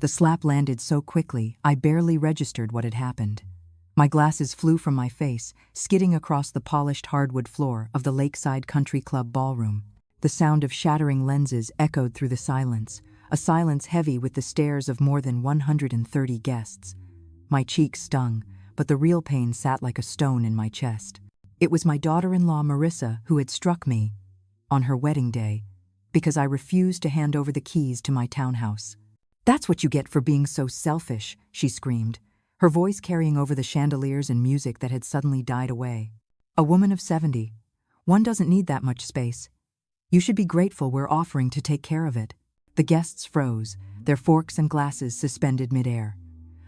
The slap landed so quickly, I barely registered what had happened. My glasses flew from my face, skidding across the polished hardwood floor of the Lakeside Country Club ballroom. The sound of shattering lenses echoed through the silence, a silence heavy with the stares of more than 130 guests. My cheeks stung, but the real pain sat like a stone in my chest. It was my daughter-in-law Marissa who had struck me on her wedding day because I refused to hand over the keys to my townhouse. "That's what you get for being so selfish," she screamed, her voice carrying over the chandeliers and music that had suddenly died away. "A woman of 70. One doesn't need that much space. You should be grateful we're offering to take care of it." The guests froze, their forks and glasses suspended midair.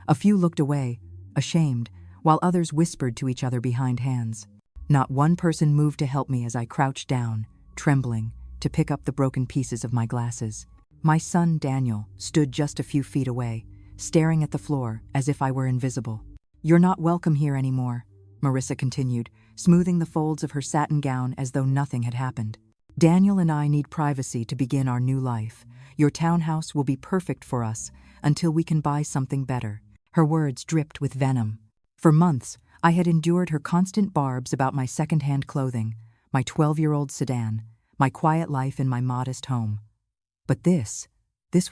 A few looked away, ashamed, while others whispered to each other behind hands. Not one person moved to help me as I crouched down, trembling, to pick up the broken pieces of my glasses. My son, Daniel, stood just a few feet away, staring at the floor as if I were invisible. "You're not welcome here anymore," Marissa continued, smoothing the folds of her satin gown as though nothing had happened. "Daniel and I need privacy to begin our new life. Your townhouse will be perfect for us until we can buy something better." Her words dripped with venom. For months, I had endured her constant barbs about my second-hand clothing, my 12-year-old sedan, my quiet life in my modest home. But this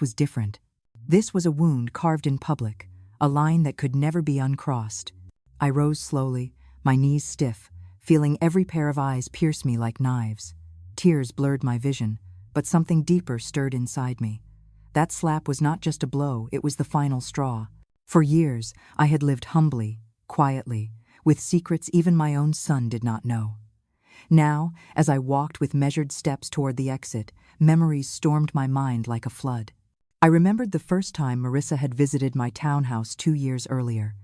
was different. This was a wound carved in public, a line that could never be uncrossed. I rose slowly, my knees stiff, feeling every pair of eyes pierce me like knives. Tears blurred my vision, but something deeper stirred inside me. That slap was not just a blow, it was the final straw. For years, I had lived humbly, quietly, with secrets even my own son did not know. Now, as I walked with measured steps toward the exit, memories stormed my mind like a flood. I remembered the first time Marissa had visited my townhouse 2 years earlier.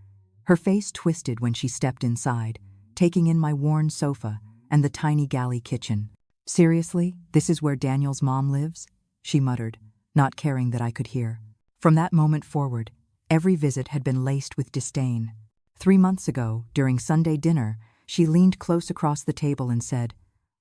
Her face twisted when she stepped inside, taking in my worn sofa and the tiny galley kitchen. "Seriously, this is where Daniel's mom lives?" she muttered, not caring that I could hear. From that moment forward, every visit had been laced with disdain. 3 months ago, during Sunday dinner, she leaned close across the table and said,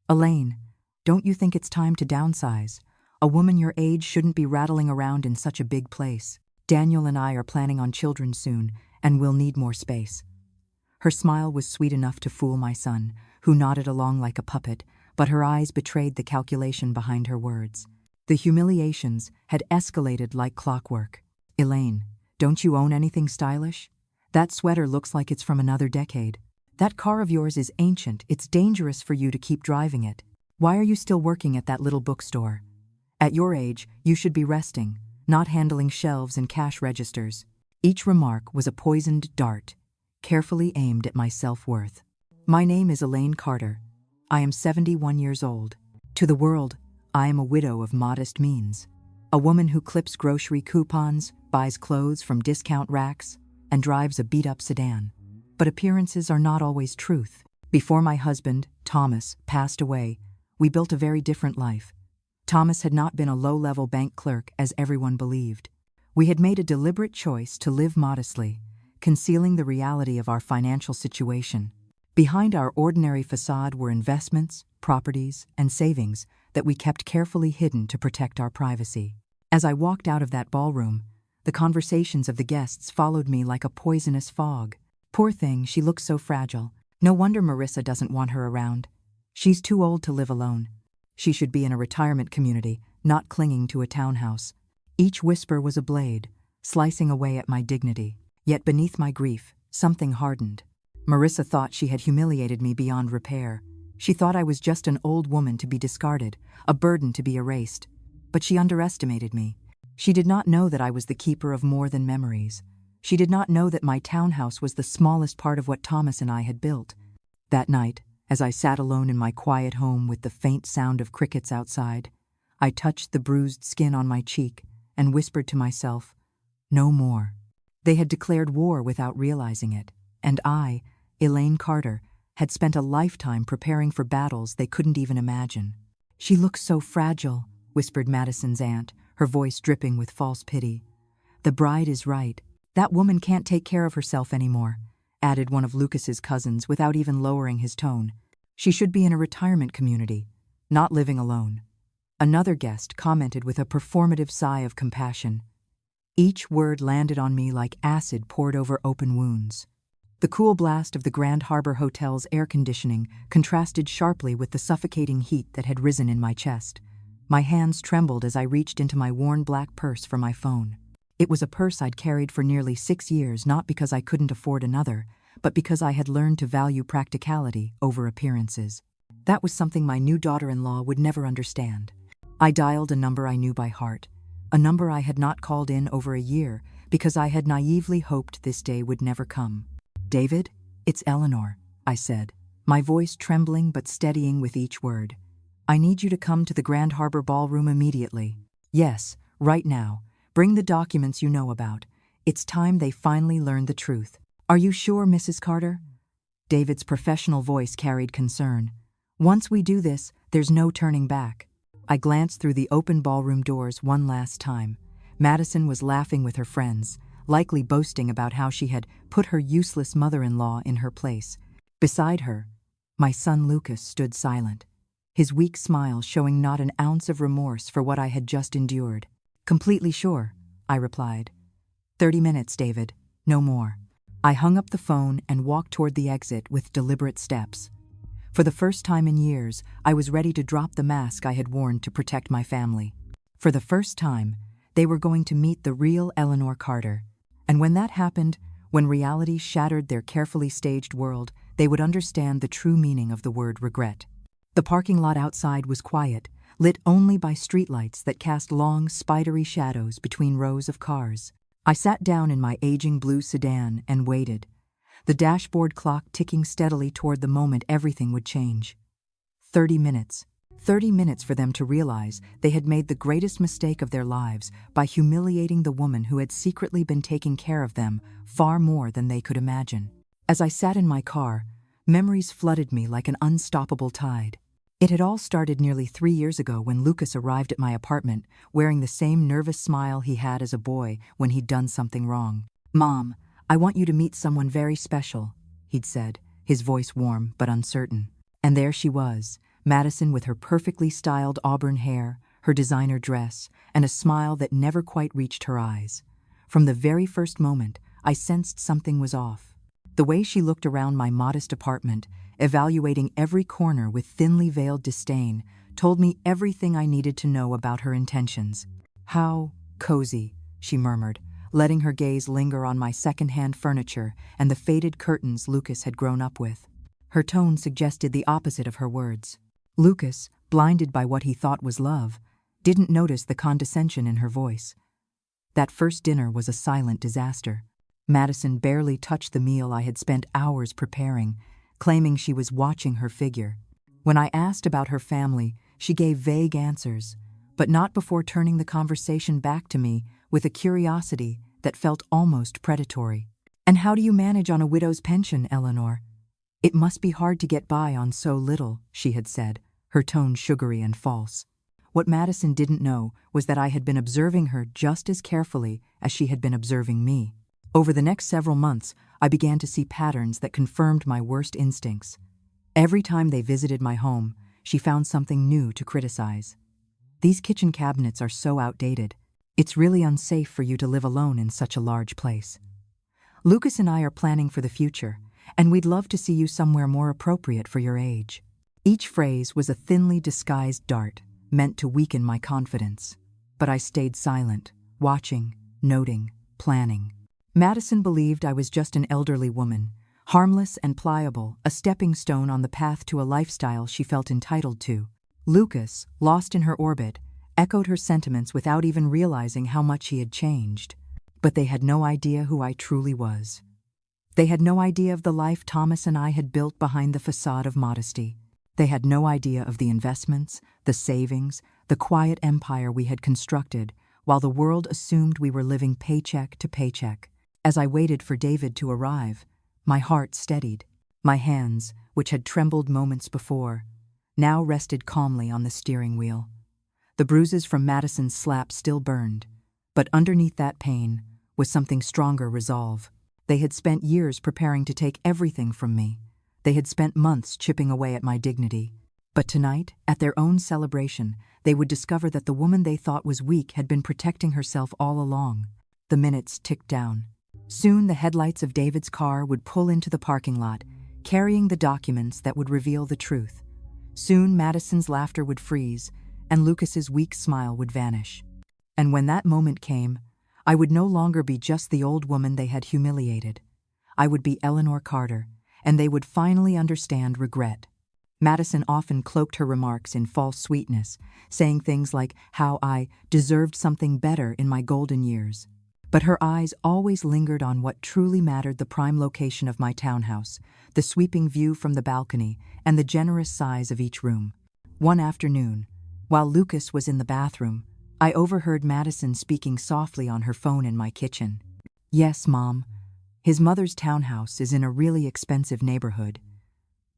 "Elaine, don't you think it's time to downsize? A woman your age shouldn't be rattling around in such a big place. Daniel and I are planning on children soon, and we'll need more space." Her smile was sweet enough to fool my son, who nodded along like a puppet, but her eyes betrayed the calculation behind her words. The humiliations had escalated like clockwork. "Elaine, don't you own anything stylish? That sweater looks like it's from another decade. That car of yours is ancient, it's dangerous for you to keep driving it. Why are you still working at that little bookstore? At your age, you should be resting, not handling shelves and cash registers." Each remark was a poisoned dart, carefully aimed at my self-worth. "My name is Elaine Carter. I am 71 years old. To the world, I am a widow of modest means. A woman who clips grocery coupons, buys clothes from discount racks, and drives a beat-up sedan. But appearances are not always truth. Before my husband, Thomas, passed away, we built a very different life. Thomas had not been a low-level bank clerk as everyone believed. We had made a deliberate choice to live modestly, concealing the reality of our financial situation. Behind our ordinary facade were investments, properties, and savings that we kept carefully hidden to protect our privacy. As I walked out of that ballroom, the conversations of the guests followed me like a poisonous fog. "Poor thing, she looks so fragile. No wonder Marissa doesn't want her around. She's too old to live alone. She should be in a retirement community, not clinging to a townhouse." Each whisper was a blade, slicing away at my dignity. Yet beneath my grief, something hardened. Marissa thought she had humiliated me beyond repair. She thought I was just an old woman to be discarded, a burden to be erased. But she underestimated me. She did not know that I was the keeper of more than memories. She did not know that my townhouse was the smallest part of what Thomas and I had built. That night, as I sat alone in my quiet home with the faint sound of crickets outside, I touched the bruised skin on my cheek and whispered to myself, "No more." They had declared war without realizing it, and I, Elaine Carter, had spent a lifetime preparing for battles they couldn't even imagine. "She looks so fragile," whispered Madison's aunt, her voice dripping with false pity. "The bride is right. That woman can't take care of herself anymore," added one of Lucas's cousins without even lowering his tone. "She should be in a retirement community, not living alone." Another guest commented with a performative sigh of compassion, Each word landed on me like acid poured over open wounds. The cool blast of the Grand Harbor Hotel's air conditioning contrasted sharply with the suffocating heat that had risen in my chest. My hands trembled as I reached into my worn black purse for my phone. It was a purse I'd carried for nearly 6 years, not because I couldn't afford another, but because I had learned to value practicality over appearances. That was something my new daughter-in-law would never understand. I dialed a number I knew by heart, a number I had not called in over a year because I had naively hoped this day would never come. "David, it's Eleanor," I said, my voice trembling but steadying with each word. "I need you to come to the Grand Harbor Ballroom immediately. Yes, right now. Bring the documents you know about. It's time they finally learned the truth." "Are you sure, Mrs. Carter?" David's professional voice carried concern. "Once we do this, there's no turning back." I glanced through the open ballroom doors one last time. Madison was laughing with her friends, likely boasting about how she had put her useless mother-in-law in her place. Beside her, my son Lucas stood silent, his weak smile showing not an ounce of remorse for what I had just endured. "Completely sure," I replied. 30 minutes, David, no more." I hung up the phone and walked toward the exit with deliberate steps. For the first time in years, I was ready to drop the mask I had worn to protect my family. For the first time, they were going to meet the real Eleanor Carter. And when that happened, when reality shattered their carefully staged world, they would understand the true meaning of the word regret. The parking lot outside was quiet, lit only by streetlights that cast long, spidery shadows between rows of cars. I sat down in my aging blue sedan and waited, the dashboard clock ticking steadily toward the moment everything would change. 30 minutes. 30 minutes for them to realize they had made the greatest mistake of their lives by humiliating the woman who had secretly been taking care of them far more than they could imagine. As I sat in my car, memories flooded me like an unstoppable tide. It had all started nearly 3 years ago when Lucas arrived at my apartment, wearing the same nervous smile he had as a boy when he'd done something wrong. "Mom, I want you to meet someone very special," he'd said, his voice warm but uncertain. And there she was, Madison, with her perfectly styled auburn hair, her designer dress, and a smile that never quite reached her eyes. From the very first moment, I sensed something was off. The way she looked around my modest apartment, evaluating every corner with thinly veiled disdain, told me everything I needed to know about her intentions. "How cozy," she murmured, letting her gaze linger on my second-hand furniture and the faded curtains Lucas had grown up with. Her tone suggested the opposite of her words. Lucas, blinded by what he thought was love, didn't notice the condescension in her voice. That first dinner was a silent disaster. Madison barely touched the meal I had spent hours preparing, claiming she was watching her figure. When I asked about her family, she gave vague answers, but not before turning the conversation back to me with a curiosity that felt almost predatory. "And how do you manage on a widow's pension, Eleanor?" "It must be hard to get by on so little," she had said, her tone sugary and false. What Madison didn't know was that I had been observing her just as carefully as she had been observing me. Over the next several months, I began to see patterns that confirmed my worst instincts. Every time they visited my home, she found something new to criticize. "These kitchen cabinets are so outdated. It's really unsafe for you to live alone in such a large place. Lucas and I are planning for the future, and we'd love to see you somewhere more appropriate for your age." Each phrase was a thinly disguised dart, meant to weaken my confidence. But I stayed silent, watching, noting, planning. Madison believed I was just an elderly woman, harmless and pliable, a stepping stone on the path to a lifestyle she felt entitled to. Lucas, lost in her orbit, echoed her sentiments without even realizing how much he had changed. But they had no idea who I truly was. They had no idea of the life Thomas and I had built behind the facade of modesty. They had no idea of the investments, the savings, the quiet empire we had constructed, while the world assumed we were living paycheck to paycheck. As I waited for David to arrive, my heart steadied. My hands, which had trembled moments before, now rested calmly on the steering wheel. The bruises from Madison's slap still burned, but underneath that pain was something stronger resolve. They had spent years preparing to take everything from me. They had spent months chipping away at my dignity. But tonight, at their own celebration, they would discover that the woman they thought was weak had been protecting herself all along. The minutes ticked down. Soon the headlights of David's car would pull into the parking lot, carrying the documents that would reveal the truth. Soon Madison's laughter would freeze, and Lucas's weak smile would vanish. And when that moment came, I would no longer be just the old woman they had humiliated. I would be Eleanor Carter, and they would finally understand regret. Madison often cloaked her remarks in false sweetness, saying things like how I deserved something better in my golden years. But her eyes always lingered on what truly mattered: the prime location of my townhouse, the sweeping view from the balcony, and the generous size of each room. One afternoon, while Lucas was in the bathroom, I overheard Madison speaking softly on her phone in my kitchen. "Yes, Mom. His mother's townhouse is in a really expensive neighborhood.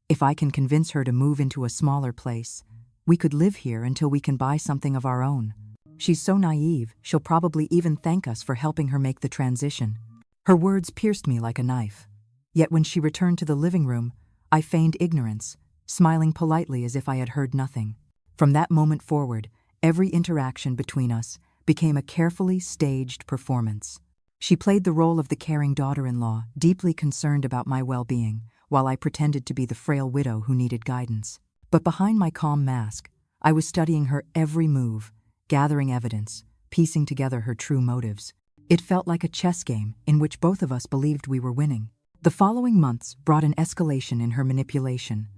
If I can convince her to move into a smaller place, we could live here until we can buy something of our own. She's so naive, she'll probably even thank us for helping her make the transition." Her words pierced me like a knife. Yet when she returned to the living room, I feigned ignorance, smiling politely as if I had heard nothing. From that moment forward, every interaction between us became a carefully staged performance. She played the role of the caring daughter-in-law, deeply concerned about my well-being, while I pretended to be the frail widow who needed guidance. But behind my calm mask, I was studying her every move, gathering evidence, piecing together her true motives. It felt like a chess game in which both of us believed we were winning. The following months brought an escalation in her manipulation.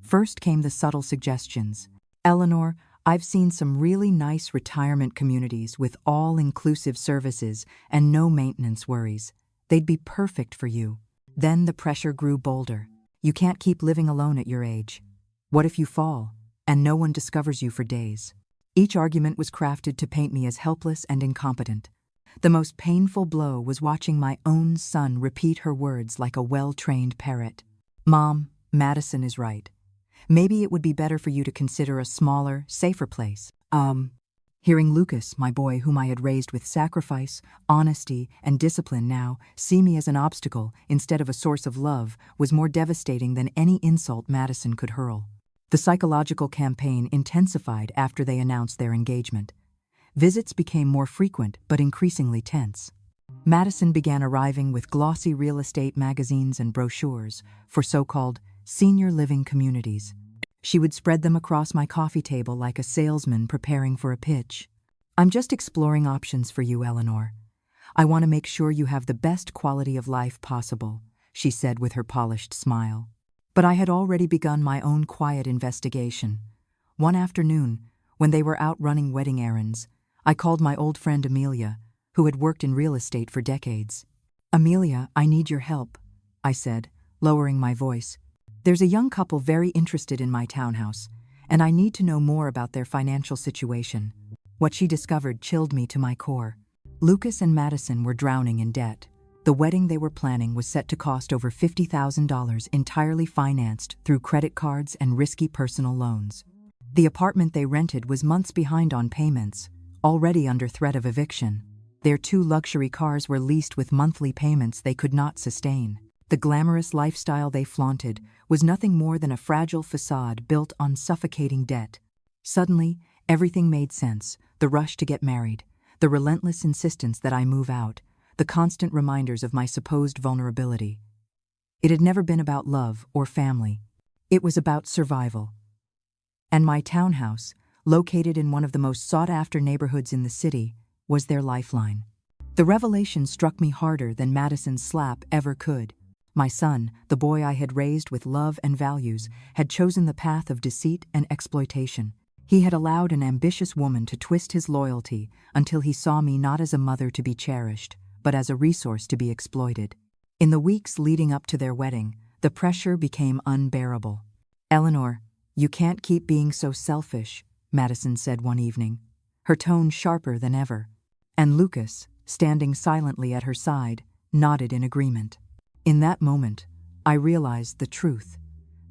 First came the subtle suggestions. "Eleanor, I've seen some really nice retirement communities with all-inclusive services and no maintenance worries. They'd be perfect for you." Then the pressure grew bolder. "You can't keep living alone at your age. What if you fall, and no one discovers you for days?" Each argument was crafted to paint me as helpless and incompetent. The most painful blow was watching my own son repeat her words like a well-trained parrot. "Mom, Madison is right. Maybe it would be better for you to consider a smaller, safer place." Hearing Lucas, my boy whom I had raised with sacrifice, honesty, and discipline, now see me as an obstacle instead of a source of love was more devastating than any insult Madison could hurl. The psychological campaign intensified after they announced their engagement. Visits became more frequent but increasingly tense. Madison began arriving with glossy real estate magazines and brochures for so-called senior living communities. She would spread them across my coffee table like a salesman preparing for a pitch. "I'm just exploring options for you, Eleanor. I want to make sure you have the best quality of life possible," she said with her polished smile. But I had already begun my own quiet investigation. One afternoon, when they were out running wedding errands, I called my old friend Amelia, who had worked in real estate for decades. "Amelia, I need your help," I said, lowering my voice. "There's a young couple very interested in my townhouse, and I need to know more about their financial situation." What she discovered chilled me to my core. Lucas and Madison were drowning in debt. The wedding they were planning was set to cost over $50,000, entirely financed through credit cards and risky personal loans. The apartment they rented was months behind on payments, already under threat of eviction. Their 2 luxury cars were leased with monthly payments they could not sustain. The glamorous lifestyle they flaunted was nothing more than a fragile facade built on suffocating debt. Suddenly, everything made sense: the rush to get married, the relentless insistence that I move out, the constant reminders of my supposed vulnerability. It had never been about love or family. It was about survival. And my townhouse, located in one of the most sought-after neighborhoods in the city, was their lifeline. The revelation struck me harder than Madison's slap ever could. My son, the boy I had raised with love and values, had chosen the path of deceit and exploitation. He had allowed an ambitious woman to twist his loyalty until he saw me not as a mother to be cherished, but as a resource to be exploited. In the weeks leading up to their wedding, the pressure became unbearable. "Eleanor, you can't keep being so selfish," Madison said one evening, her tone sharper than ever. And Lucas, standing silently at her side, nodded in agreement. In that moment, I realized the truth.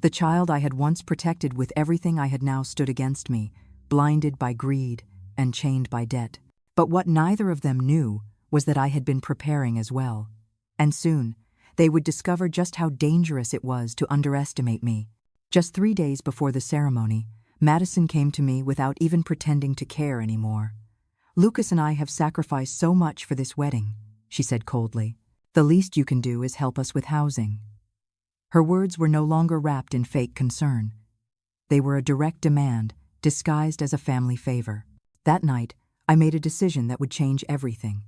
The child I had once protected with everything I had now stood against me, blinded by greed and chained by debt. But what neither of them knew was that I had been preparing as well. And soon, they would discover just how dangerous it was to underestimate me. Just 3 days before the ceremony, Madison came to me without even pretending to care anymore. "Lucas and I have sacrificed so much for this wedding," she said coldly. "The least you can do is help us with housing." Her words were no longer wrapped in fake concern. They were a direct demand, disguised as a family favor. That night, I made a decision that would change everything.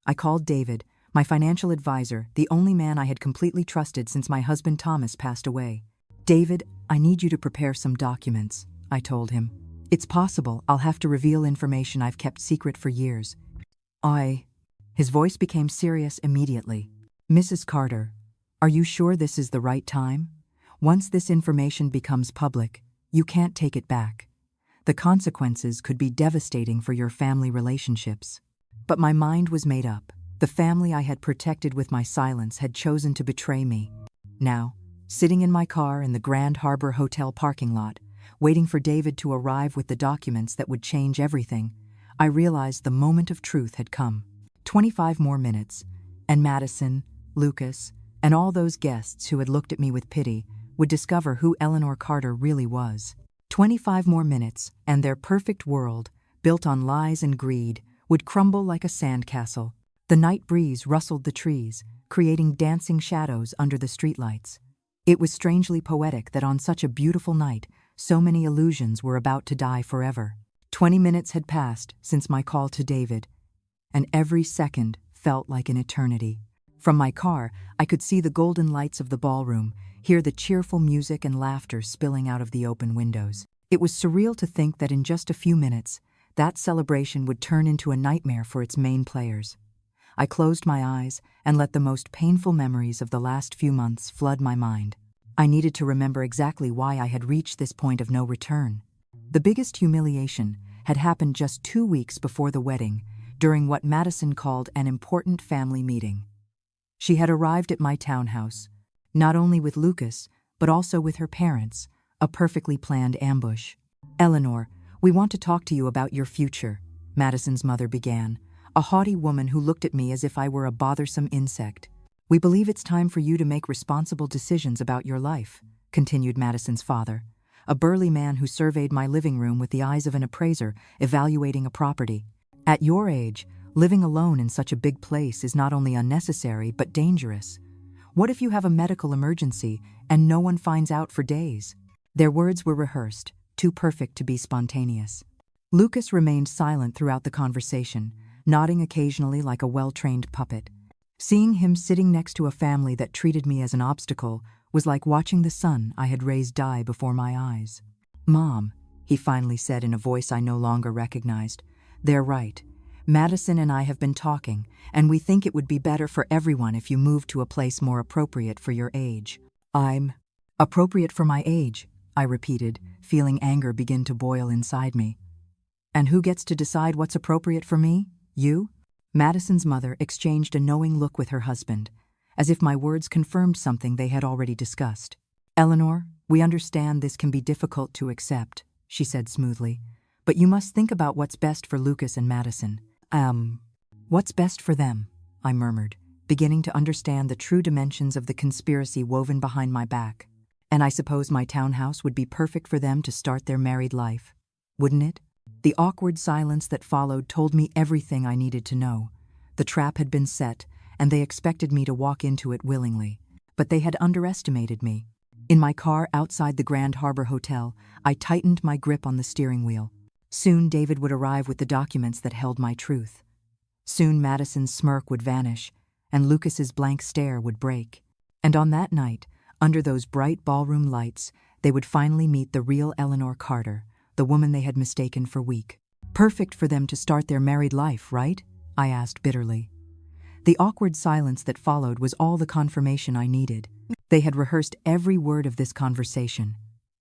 I called David, my financial advisor, the only man I had completely trusted since my husband Thomas passed away. "David, I need you to prepare some documents," I told him. "It's possible I'll have to reveal information I've kept secret for years." His voice became serious immediately. "Mrs. Carter, are you sure this is the right time? Once this information becomes public, you can't take it back. The consequences could be devastating for your family relationships." But my mind was made up. The family I had protected with my silence had chosen to betray me. Now, sitting in my car in the Grand Harbor Hotel parking lot, waiting for David to arrive with the documents that would change everything, I realized the moment of truth had come. 25 more minutes, and Madison, Lucas, and all those guests who had looked at me with pity would discover who Eleanor Carter really was. 25 more minutes, and their perfect world, built on lies and greed, would crumble like a sandcastle. The night breeze rustled the trees, creating dancing shadows under the streetlights. It was strangely poetic that on such a beautiful night, so many illusions were about to die forever. 20 minutes had passed since my call to David, and every second felt like an eternity. From my car, I could see the golden lights of the ballroom, hear the cheerful music and laughter spilling out of the open windows. It was surreal to think that in just a few minutes, that celebration would turn into a nightmare for its main players. I closed my eyes and let the most painful memories of the last few months flood my mind. I needed to remember exactly why I had reached this point of no return. The biggest humiliation had happened just 2 weeks before the wedding, during what Madison called an important family meeting. She had arrived at my townhouse, not only with Lucas, but also with her parents, a perfectly planned ambush. "Eleanor, we want to talk to you about your future," Madison's mother began, a haughty woman who looked at me as if I were a bothersome insect. "We believe it's time for you to make responsible decisions about your life," continued Madison's father, a burly man who surveyed my living room with the eyes of an appraiser evaluating a property. "At your age, living alone in such a big place is not only unnecessary but dangerous. What if you have a medical emergency and no one finds out for days?" Their words were rehearsed, too perfect to be spontaneous. Lucas remained silent throughout the conversation, nodding occasionally like a well-trained puppet. Seeing him sitting next to a family that treated me as an obstacle was like watching the son I had raised die before my eyes. "Mom," he finally said in a voice I no longer recognized, "they're right. Madison and I have been talking, and we think it would be better for everyone if you moved to a place more appropriate for your age." "I'm appropriate for my age," I repeated, feeling anger begin to boil inside me. "And who gets to decide what's appropriate for me? You?" Madison's mother exchanged a knowing look with her husband, as if my words confirmed something they had already discussed. "Eleanor, we understand this can be difficult to accept," she said smoothly, "but you must think about what's best for Lucas and Madison." What's best for them?" I murmured, beginning to understand the true dimensions of the conspiracy woven behind my back. "And I suppose my townhouse would be perfect for them to start their married life, wouldn't it?" The awkward silence that followed told me everything I needed to know. The trap had been set, and they expected me to walk into it willingly. But they had underestimated me. In my car outside the Grand Harbor Hotel, I tightened my grip on the steering wheel. Soon David would arrive with the documents that held my truth. Soon Madison's smirk would vanish, and Lucas's blank stare would break. And on that night, under those bright ballroom lights, they would finally meet the real Eleanor Carter, the woman they had mistaken for weak. "Perfect for them to start their married life, right?" I asked bitterly. The awkward silence that followed was all the confirmation I needed. They had rehearsed every word of this conversation,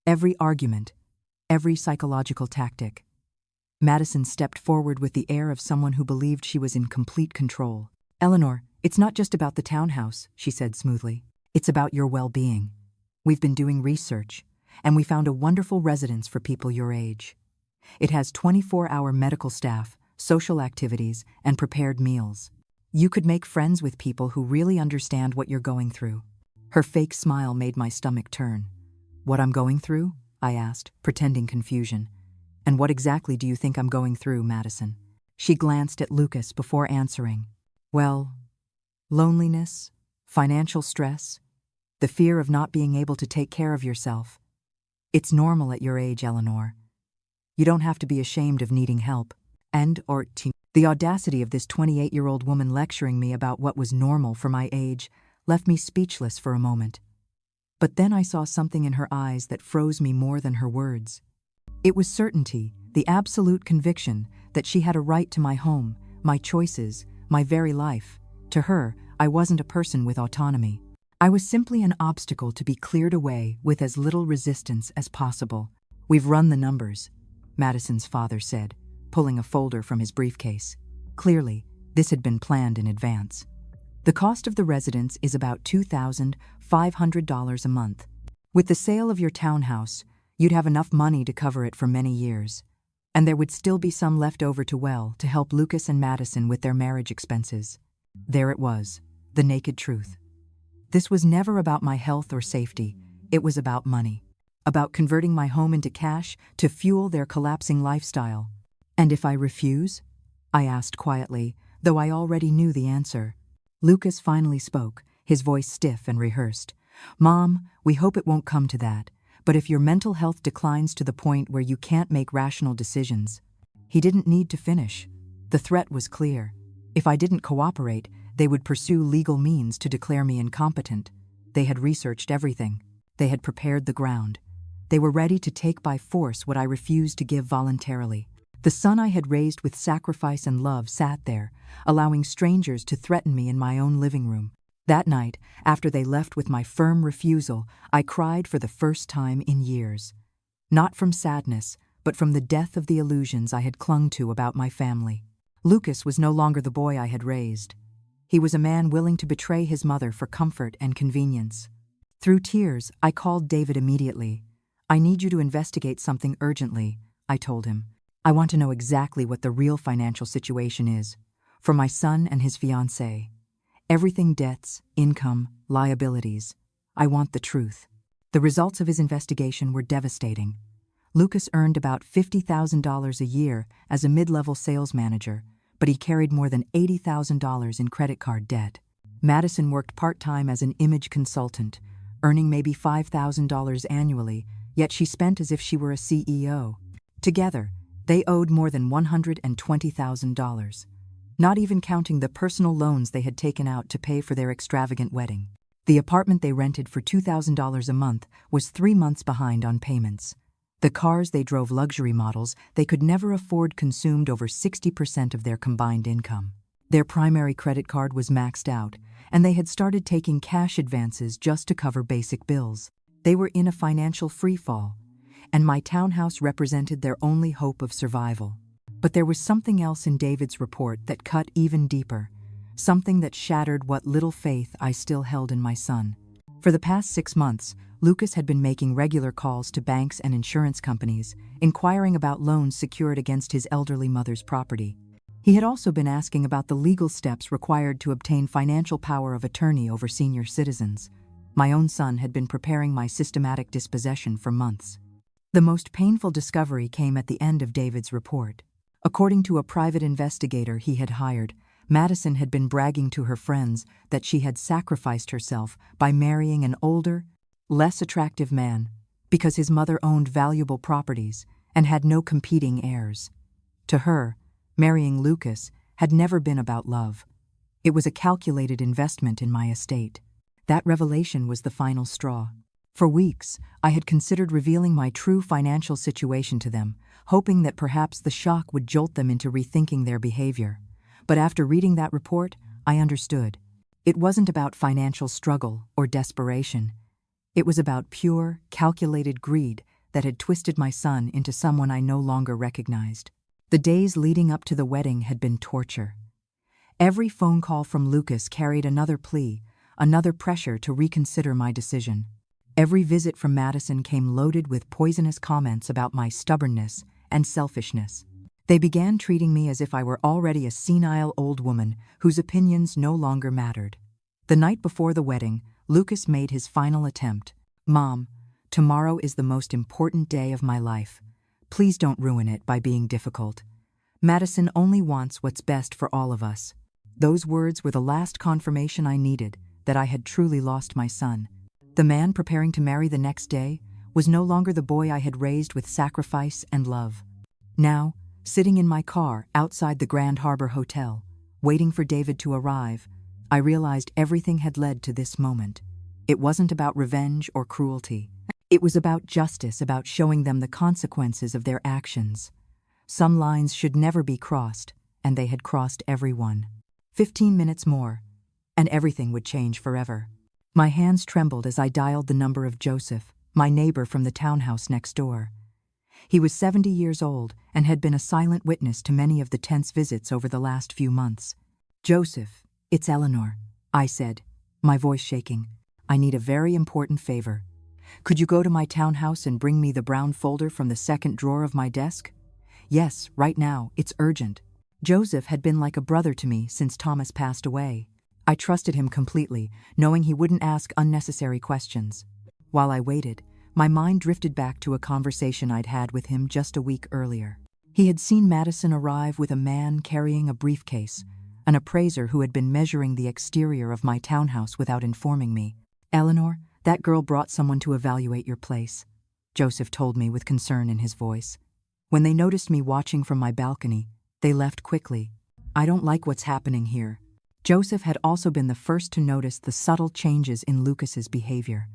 every argument, every psychological tactic. Madison stepped forward with the air of someone who believed she was in complete control. "Eleanor, it's not just about the townhouse," she said smoothly. "It's about your well-being. We've been doing research, and we found a wonderful residence for people your age. It has 24-hour medical staff, social activities, and prepared meals. You could make friends with people who really understand what you're going through." Her fake smile made my stomach turn. "What I'm going through?" I asked, pretending confusion. "And what exactly do you think I'm going through, Madison?" She glanced at Lucas before answering. "Well, Loneliness, financial stress, the fear of not being able to take care of yourself. It's normal at your age, Eleanor. You don't have to be ashamed of needing help. The audacity of this 28-year-old woman lecturing me about what was normal for my age left me speechless for a moment. But then I saw something in her eyes that froze me more than her words. It was certainty, the absolute conviction that she had a right to my home, my choices, my very life. To her, I wasn't a person with autonomy. I was simply an obstacle to be cleared away with as little resistance as possible. "We've run the numbers," Madison's father said, pulling a folder from his briefcase. Clearly, this had been planned in advance. "The cost of the residence is about $2,500 a month. With the sale of your townhouse, you'd have enough money to cover it for many years. And there would still be some left over to help Lucas and Madison with their marriage expenses." There it was, the naked truth. This was never about my health or safety. It was about money. About converting my home into cash to fuel their collapsing lifestyle. "And if I refuse?" I asked quietly, though I already knew the answer. Lucas finally spoke, his voice stiff and rehearsed. "Mom, we hope it won't come to that, but if your mental health declines to the point where you can't make rational decisions..." He didn't need to finish. The threat was clear. If I didn't cooperate, they would pursue legal means to declare me incompetent. They had researched everything. They had prepared the ground. They were ready to take by force what I refused to give voluntarily. The son I had raised with sacrifice and love sat there, allowing strangers to threaten me in my own living room. That night, after they left with my firm refusal, I cried for the first time in years. Not from sadness, but from the death of the illusions I had clung to about my family. Lucas was no longer the boy I had raised. He was a man willing to betray his mother for comfort and convenience. Through tears, I called David immediately. "I need you to investigate something urgently," I told him. "I want to know exactly what the real financial situation is, for my son and his fiancée. Everything, debts, income, liabilities. I want the truth." The results of his investigation were devastating. Lucas earned about $50,000 a year as a mid-level sales manager, but he carried more than $80,000 in credit card debt. Madison worked part-time as an image consultant, earning maybe $5,000 annually, yet she spent as if she were a CEO. Together, they owed more than $120,000, not even counting the personal loans they had taken out to pay for their extravagant wedding. The apartment they rented for $2,000 a month was 3 months behind on payments. The cars they drove, luxury models they could never afford, consumed over 60% of their combined income. Their primary credit card was maxed out, and they had started taking cash advances just to cover basic bills. They were in a financial freefall, and my townhouse represented their only hope of survival. But there was something else in David's report that cut even deeper, something that shattered what little faith I still held in my son. For the past 6 months, Lucas had been making regular calls to banks and insurance companies, inquiring about loans secured against his elderly mother's property. He had also been asking about the legal steps required to obtain financial power of attorney over senior citizens. My own son had been preparing my systematic dispossession for months. The most painful discovery came at the end of David's report. According to a private investigator he had hired, Madison had been bragging to her friends that she had sacrificed herself by marrying an older, less attractive man because his mother owned valuable properties and had no competing heirs. To her, marrying Lucas had never been about love. It was a calculated investment in my estate. That revelation was the final straw. For weeks, I had considered revealing my true financial situation to them, hoping that perhaps the shock would jolt them into rethinking their behavior. But after reading that report, I understood. It wasn't about financial struggle or desperation. It was about pure, calculated greed that had twisted my son into someone I no longer recognized. The days leading up to the wedding had been torture. Every phone call from Lucas carried another plea, another pressure to reconsider my decision. Every visit from Madison came loaded with poisonous comments about my stubbornness and selfishness. They began treating me as if I were already a senile old woman whose opinions no longer mattered. The night before the wedding, Lucas made his final attempt. "Mom, tomorrow is the most important day of my life. Please don't ruin it by being difficult. Madison only wants what's best for all of us." Those words were the last confirmation I needed that I had truly lost my son. The man preparing to marry the next day was no longer the boy I had raised with sacrifice and love. Now, sitting in my car outside the Grand Harbor Hotel, waiting for David to arrive, I realized everything had led to this moment. It wasn't about revenge or cruelty. It was about justice, about showing them the consequences of their actions. Some lines should never be crossed, and they had crossed every one. 15 minutes more, and everything would change forever. My hands trembled as I dialed the number of Joseph, my neighbor from the townhouse next door. He was 70 years old and had been a silent witness to many of the tense visits over the last few months. "Joseph, it's Eleanor," I said, my voice shaking. "I need a very important favor. Could you go to my townhouse and bring me the brown folder from the second drawer of my desk?" "Yes, right now, it's urgent." Joseph had been like a brother to me since Thomas passed away. I trusted him completely, knowing he wouldn't ask unnecessary questions. While I waited, my mind drifted back to a conversation I'd had with him just a week earlier. He had seen Madison arrive with a man carrying a briefcase, an appraiser who had been measuring the exterior of my townhouse without informing me. "Eleanor, that girl brought someone to evaluate your place," Joseph told me with concern in his voice. "When they noticed me watching from my balcony, they left quickly. I don't like what's happening here." Joseph had also been the first to notice the subtle changes in Lucas's behavior.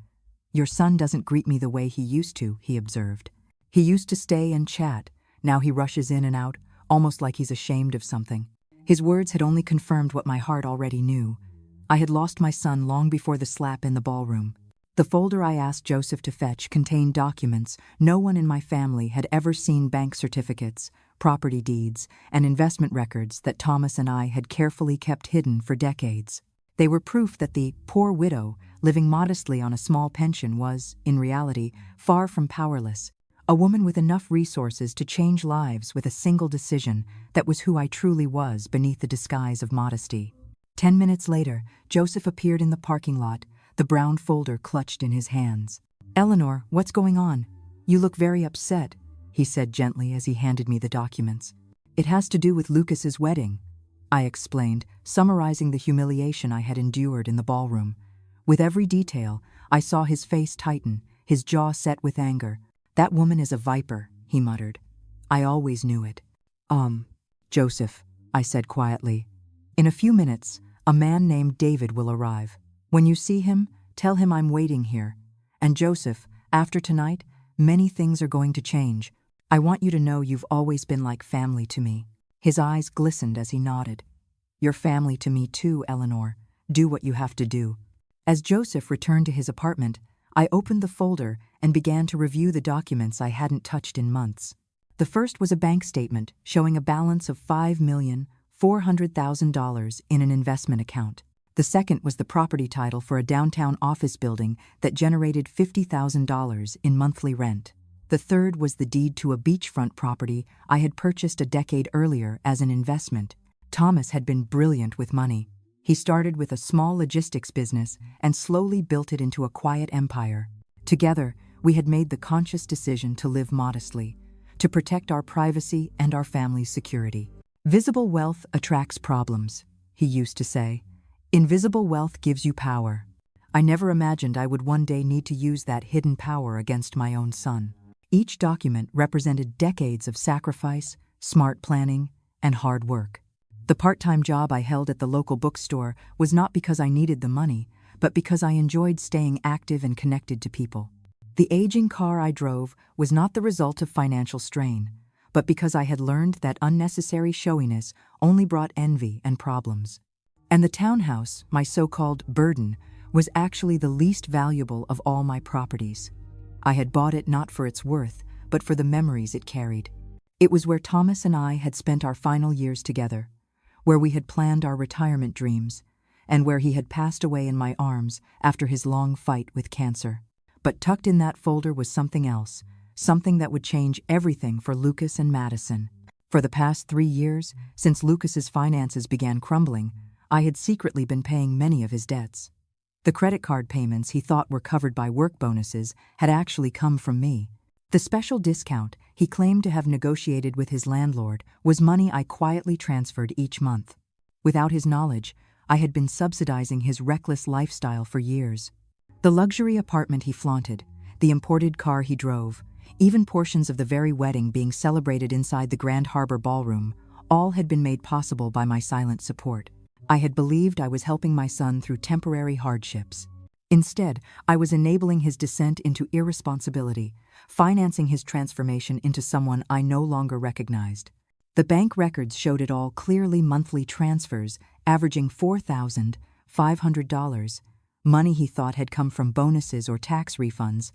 "Your son doesn't greet me the way he used to," he observed. "He used to stay and chat. Now he rushes in and out, almost like he's ashamed of something." His words had only confirmed what my heart already knew. I had lost my son long before the slap in the ballroom. The folder I asked Joseph to fetch contained documents no one in my family had ever seen: bank certificates, property deeds, and investment records that Thomas and I had carefully kept hidden for decades. They were proof that the poor widow, living modestly on a small pension, was, in reality, far from powerless. A woman with enough resources to change lives with a single decision that was who I truly was beneath the disguise of modesty. 10 minutes later, Joseph appeared in the parking lot, the brown folder clutched in his hands. "Eleanor, what's going on? You look very upset," he said gently as he handed me the documents. "It has to do with Lucas's wedding," I explained, summarizing the humiliation I had endured in the ballroom. With every detail, I saw his face tighten, his jaw set with anger. "That woman is a viper," he muttered. "I always knew it." Joseph," I said quietly. "In a few minutes, a man named David will arrive. When you see him, tell him I'm waiting here. And Joseph, after tonight, many things are going to change. I want you to know you've always been like family to me." His eyes glistened as he nodded. "You're family to me too, Eleanor. Do what you have to do." As Joseph returned to his apartment, I opened the folder and began to review the documents I hadn't touched in months. The first was a bank statement showing a balance of $5,400,000 in an investment account. The second was the property title for a downtown office building that generated $50,000 in monthly rent. The third was the deed to a beachfront property I had purchased a decade earlier as an investment. Thomas had been brilliant with money. He started with a small logistics business and slowly built it into a quiet empire. Together, we had made the conscious decision to live modestly, to protect our privacy and our family's security. "Visible wealth attracts problems," he used to say. "Invisible wealth gives you power." I never imagined I would one day need to use that hidden power against my own son. Each document represented decades of sacrifice, smart planning, and hard work. The part-time job I held at the local bookstore was not because I needed the money, but because I enjoyed staying active and connected to people. The aging car I drove was not the result of financial strain, but because I had learned that unnecessary showiness only brought envy and problems. And the townhouse, my so-called burden, was actually the least valuable of all my properties. I had bought it not for its worth, but for the memories it carried. It was where Thomas and I had spent our final years together, where we had planned our retirement dreams, and where he had passed away in my arms after his long fight with cancer. But tucked in that folder was something else, something that would change everything for Lucas and Madison. For the past 3 years, since Lucas's finances began crumbling, I had secretly been paying many of his debts. The credit card payments he thought were covered by work bonuses had actually come from me. The special discount he claimed to have negotiated with his landlord was money I quietly transferred each month. Without his knowledge, I had been subsidizing his reckless lifestyle for years. The luxury apartment he flaunted, the imported car he drove, even portions of the very wedding being celebrated inside the Grand Harbor Ballroom, all had been made possible by my silent support. I had believed I was helping my son through temporary hardships. Instead, I was enabling his descent into irresponsibility, financing his transformation into someone I no longer recognized. The bank records showed it all clearly: monthly transfers, averaging $4,500, money he thought had come from bonuses or tax refunds,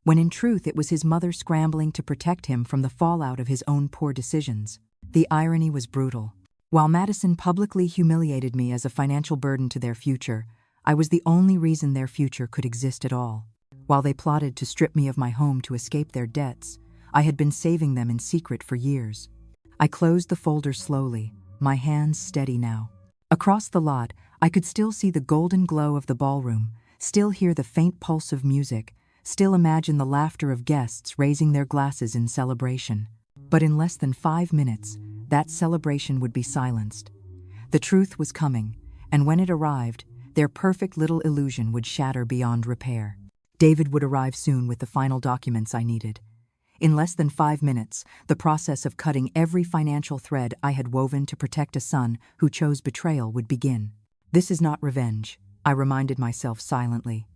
when in truth it was his mother scrambling to protect him from the fallout of his own poor decisions. The irony was brutal. While Madison publicly humiliated me as a financial burden to their future, I was the only reason their future could exist at all. While they plotted to strip me of my home to escape their debts, I had been saving them in secret for years. I closed the folder slowly, my hands steady now. Across the lot, I could still see the golden glow of the ballroom, still hear the faint pulse of music, still imagine the laughter of guests raising their glasses in celebration. But in less than 5 minutes, that celebration would be silenced. The truth was coming, and when it arrived, their perfect little illusion would shatter beyond repair. David would arrive soon with the final documents I needed. In less than 5 minutes, the process of cutting every financial thread I had woven to protect a son who chose betrayal would begin. This is not revenge, I reminded myself silently.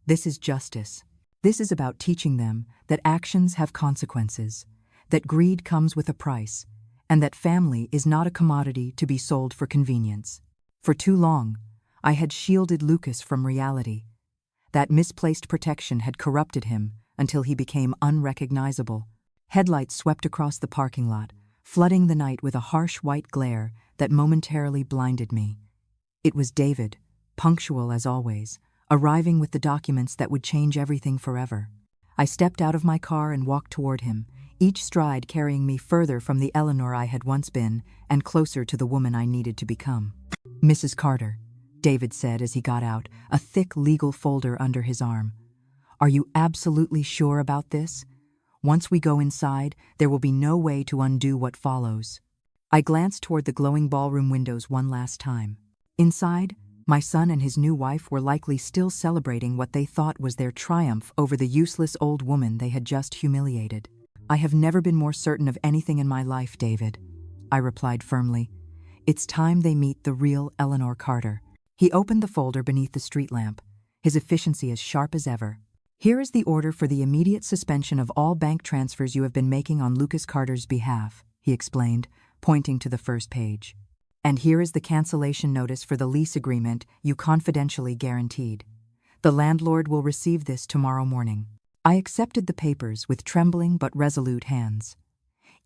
This is justice. This is about teaching them that actions have consequences, that greed comes with a price, and that family is not a commodity to be sold for convenience. For too long, I had shielded Lucas from reality. That misplaced protection had corrupted him until he became unrecognizable. Headlights swept across the parking lot, flooding the night with a harsh white glare that momentarily blinded me. It was David, punctual as always, arriving with the documents that would change everything forever. I stepped out of my car and walked toward him, each stride carrying me further from the Eleanor I had once been and closer to the woman I needed to become. "Mrs. Carter," David said as he got out, a thick legal folder under his arm. "Are you absolutely sure about this? Once we go inside, there will be no way to undo what follows." I glanced toward the glowing ballroom windows one last time. Inside, my son and his new wife were likely still celebrating what they thought was their triumph over the useless old woman they had just humiliated. "I have never been more certain of anything in my life, David," I replied firmly. "It's time they meet the real Eleanor Carter." He opened the folder beneath the street lamp, his efficiency as sharp as ever. "Here is the order for the immediate suspension of all bank transfers you have been making on Lucas Carter's behalf," he explained, pointing to the first page. "And here is the cancellation notice for the lease agreement you confidentially guaranteed. The landlord will receive this tomorrow morning." I accepted the papers with trembling but resolute hands.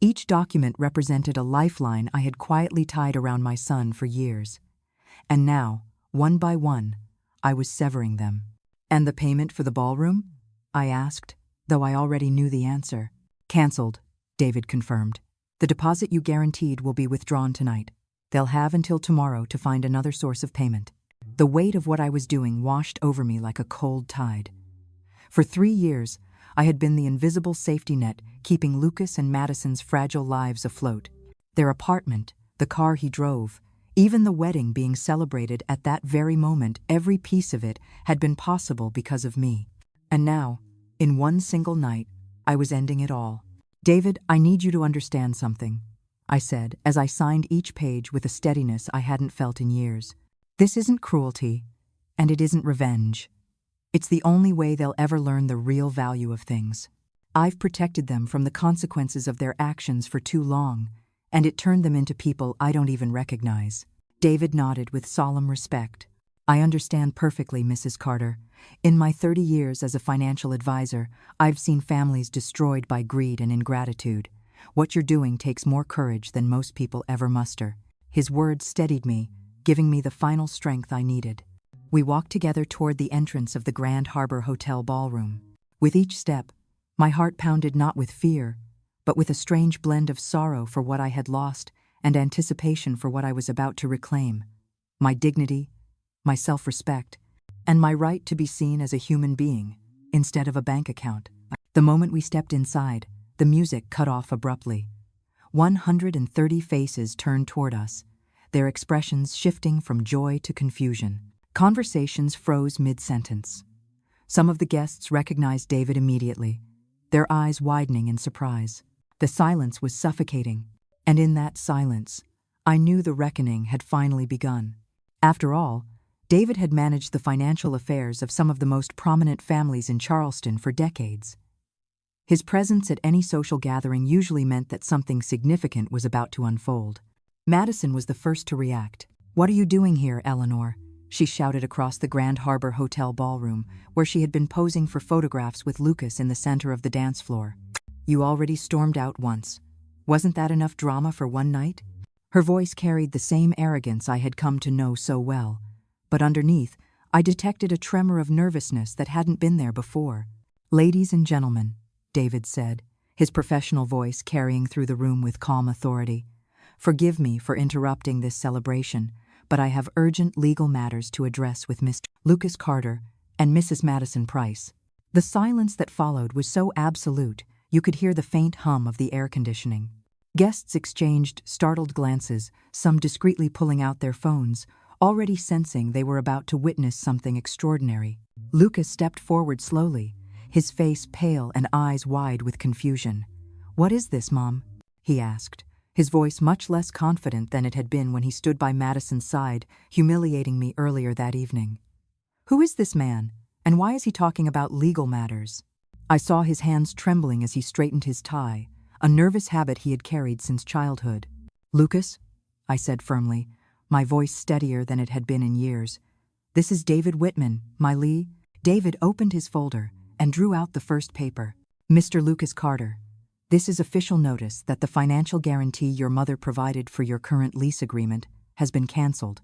Each document represented a lifeline I had quietly tied around my son for years. And now, one by one, I was severing them. "And the payment for the ballroom?" I asked, though I already knew the answer. "Cancelled," David confirmed. "The deposit you guaranteed will be withdrawn tonight. They'll have until tomorrow to find another source of payment." The weight of what I was doing washed over me like a cold tide. For 3 years, I had been the invisible safety net keeping Lucas and Madison's fragile lives afloat. Their apartment, the car he drove, even the wedding being celebrated at that very moment, every piece of it had been possible because of me. And now, in one single night, I was ending it all. "David, I need you to understand something," I said as I signed each page with a steadiness I hadn't felt in years. "This isn't cruelty, and it isn't revenge. It's the only way they'll ever learn the real value of things. I've protected them from the consequences of their actions for too long, and it turned them into people I don't even recognize." David nodded with solemn respect. "I understand perfectly, Mrs. Carter. In my 30 years as a financial advisor, I've seen families destroyed by greed and ingratitude. What you're doing takes more courage than most people ever muster." His words steadied me, giving me the final strength I needed. We walked together toward the entrance of the Grand Harbor Hotel ballroom. With each step, my heart pounded not with fear, but with a strange blend of sorrow for what I had lost and anticipation for what I was about to reclaim: my dignity, my self-respect, and my right to be seen as a human being instead of a bank account. The moment we stepped inside, the music cut off abruptly. 130 faces turned toward us, their expressions shifting from joy to confusion. Conversations froze mid-sentence. Some of the guests recognized David immediately, their eyes widening in surprise. The silence was suffocating, and in that silence, I knew the reckoning had finally begun. After all, David had managed the financial affairs of some of the most prominent families in Charleston for decades. His presence at any social gathering usually meant that something significant was about to unfold. Madison was the first to react. "What are you doing here, Eleanor?" she shouted across the Grand Harbor Hotel ballroom, where she had been posing for photographs with Lucas in the center of the dance floor. "You already stormed out once. Wasn't that enough drama for one night?" Her voice carried the same arrogance I had come to know so well, but underneath, I detected a tremor of nervousness that hadn't been there before. "Ladies and gentlemen," David said, his professional voice carrying through the room with calm authority, "forgive me for interrupting this celebration, but I have urgent legal matters to address with Mr. Lucas Carter and Mrs. Madison Price." The silence that followed was so absolute, you could hear the faint hum of the air conditioning. Guests exchanged startled glances, some discreetly pulling out their phones, already sensing they were about to witness something extraordinary. Lucas stepped forward slowly, his face pale and eyes wide with confusion. "What is this, Mom?" he asked, his voice much less confident than it had been when he stood by Madison's side, humiliating me earlier that evening. "Who is this man, and why is he talking about legal matters?" I saw his hands trembling as he straightened his tie, a nervous habit he had carried since childhood. "Lucas," I said firmly, my voice steadier than it had been in years. "This is David Whitman, my Lee." David opened his folder and drew out the first paper. "Mr. Lucas Carter, this is official notice that the financial guarantee your mother provided for your current lease agreement has been canceled.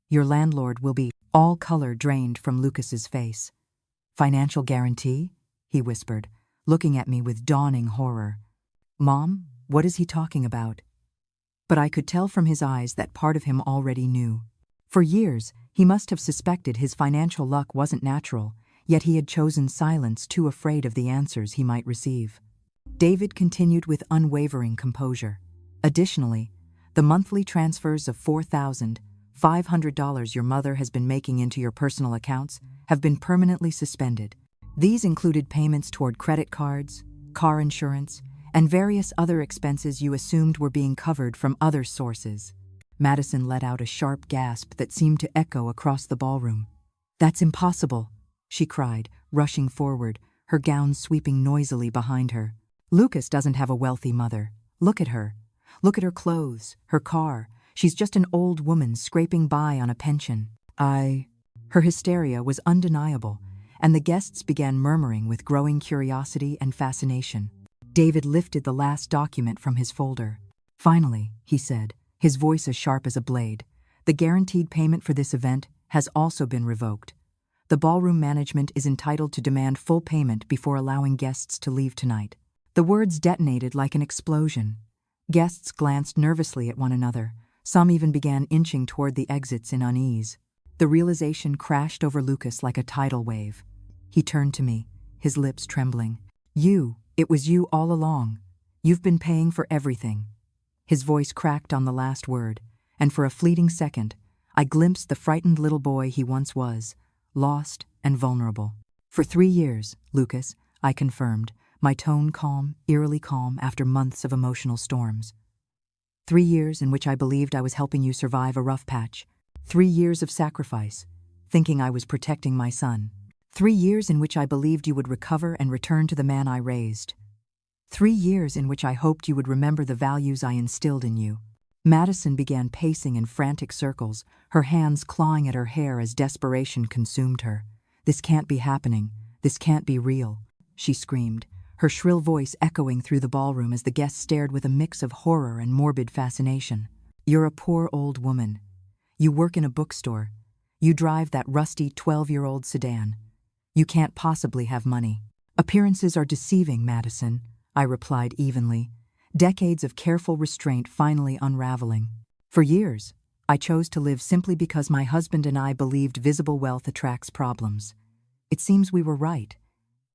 Your landlord will be—" All color drained from Lucas's face. "Financial guarantee?" he whispered, looking at me with dawning horror. "Mom, what is he talking about?" But I could tell from his eyes that part of him already knew. For years, he must have suspected his financial luck wasn't natural, yet he had chosen silence, too afraid of the answers he might receive. David continued with unwavering composure. "Additionally, the monthly transfers of $4,500 your mother has been making into your personal accounts have been permanently suspended. These included payments toward credit cards, car insurance, and various other expenses you assumed were being covered from other sources." Madison let out a sharp gasp that seemed to echo across the ballroom. "That's impossible," she cried, rushing forward, her gown sweeping noisily behind her. "Lucas doesn't have a wealthy mother. Look at her. Look at her clothes, her car. She's just an old woman scraping by on a pension." Her hysteria was undeniable, and the guests began murmuring with growing curiosity and fascination. David lifted the last document from his folder. "Finally," he said, his voice as sharp as a blade, "the guaranteed payment for this event has also been revoked. The ballroom management is entitled to demand full payment before allowing guests to leave tonight." The words detonated like an explosion. Guests glanced nervously at one another. Some even began inching toward the exits in unease. The realization crashed over Lucas like a tidal wave. He turned to me, his lips trembling. It was you all along. You've been paying for everything." His voice cracked on the last word, and for a fleeting second, I glimpsed the frightened little boy he once was, lost and vulnerable. "For 3 years, Lucas," I confirmed, my tone calm, eerily calm after months of emotional storms. 3 years in which I believed I was helping you survive a rough patch. 3 years of sacrifice, thinking I was protecting my son. 3 years in which I believed you would recover and return to the man I raised. 3 years in which I hoped you would remember the values I instilled in you." Madison began pacing in frantic circles, her hands clawing at her hair as desperation consumed her. "This can't be happening. This can't be real," she screamed, her shrill voice echoing through the ballroom as the guests stared with a mix of horror and morbid fascination. "You're a poor old woman. You work in a bookstore. You drive that rusty 12-year-old sedan. You can't possibly have money." "Appearances are deceiving, Madison," I replied evenly, decades of careful restraint finally unraveling. "For years, I chose to live simply because my husband and I believed visible wealth attracts problems. It seems we were right.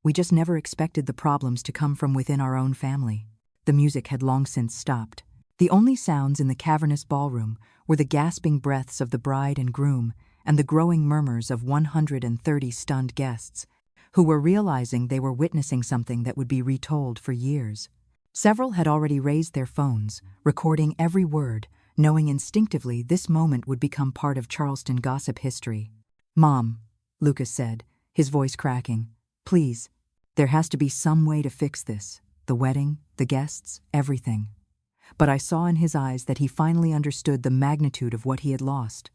We just never expected the problems to come from within our own family." The music had long since stopped. The only sounds in the cavernous ballroom were were the gasping breaths of the bride and groom and the growing murmurs of 130 stunned guests, who were realizing they were witnessing something that would be retold for years. Several had already raised their phones, recording every word, knowing instinctively this moment would become part of Charleston gossip history. "Mom," Lucas said, his voice cracking, "please, there has to be some way to fix this. The wedding, the guests, everything." But I saw in his eyes that he finally understood the magnitude of what he had lost.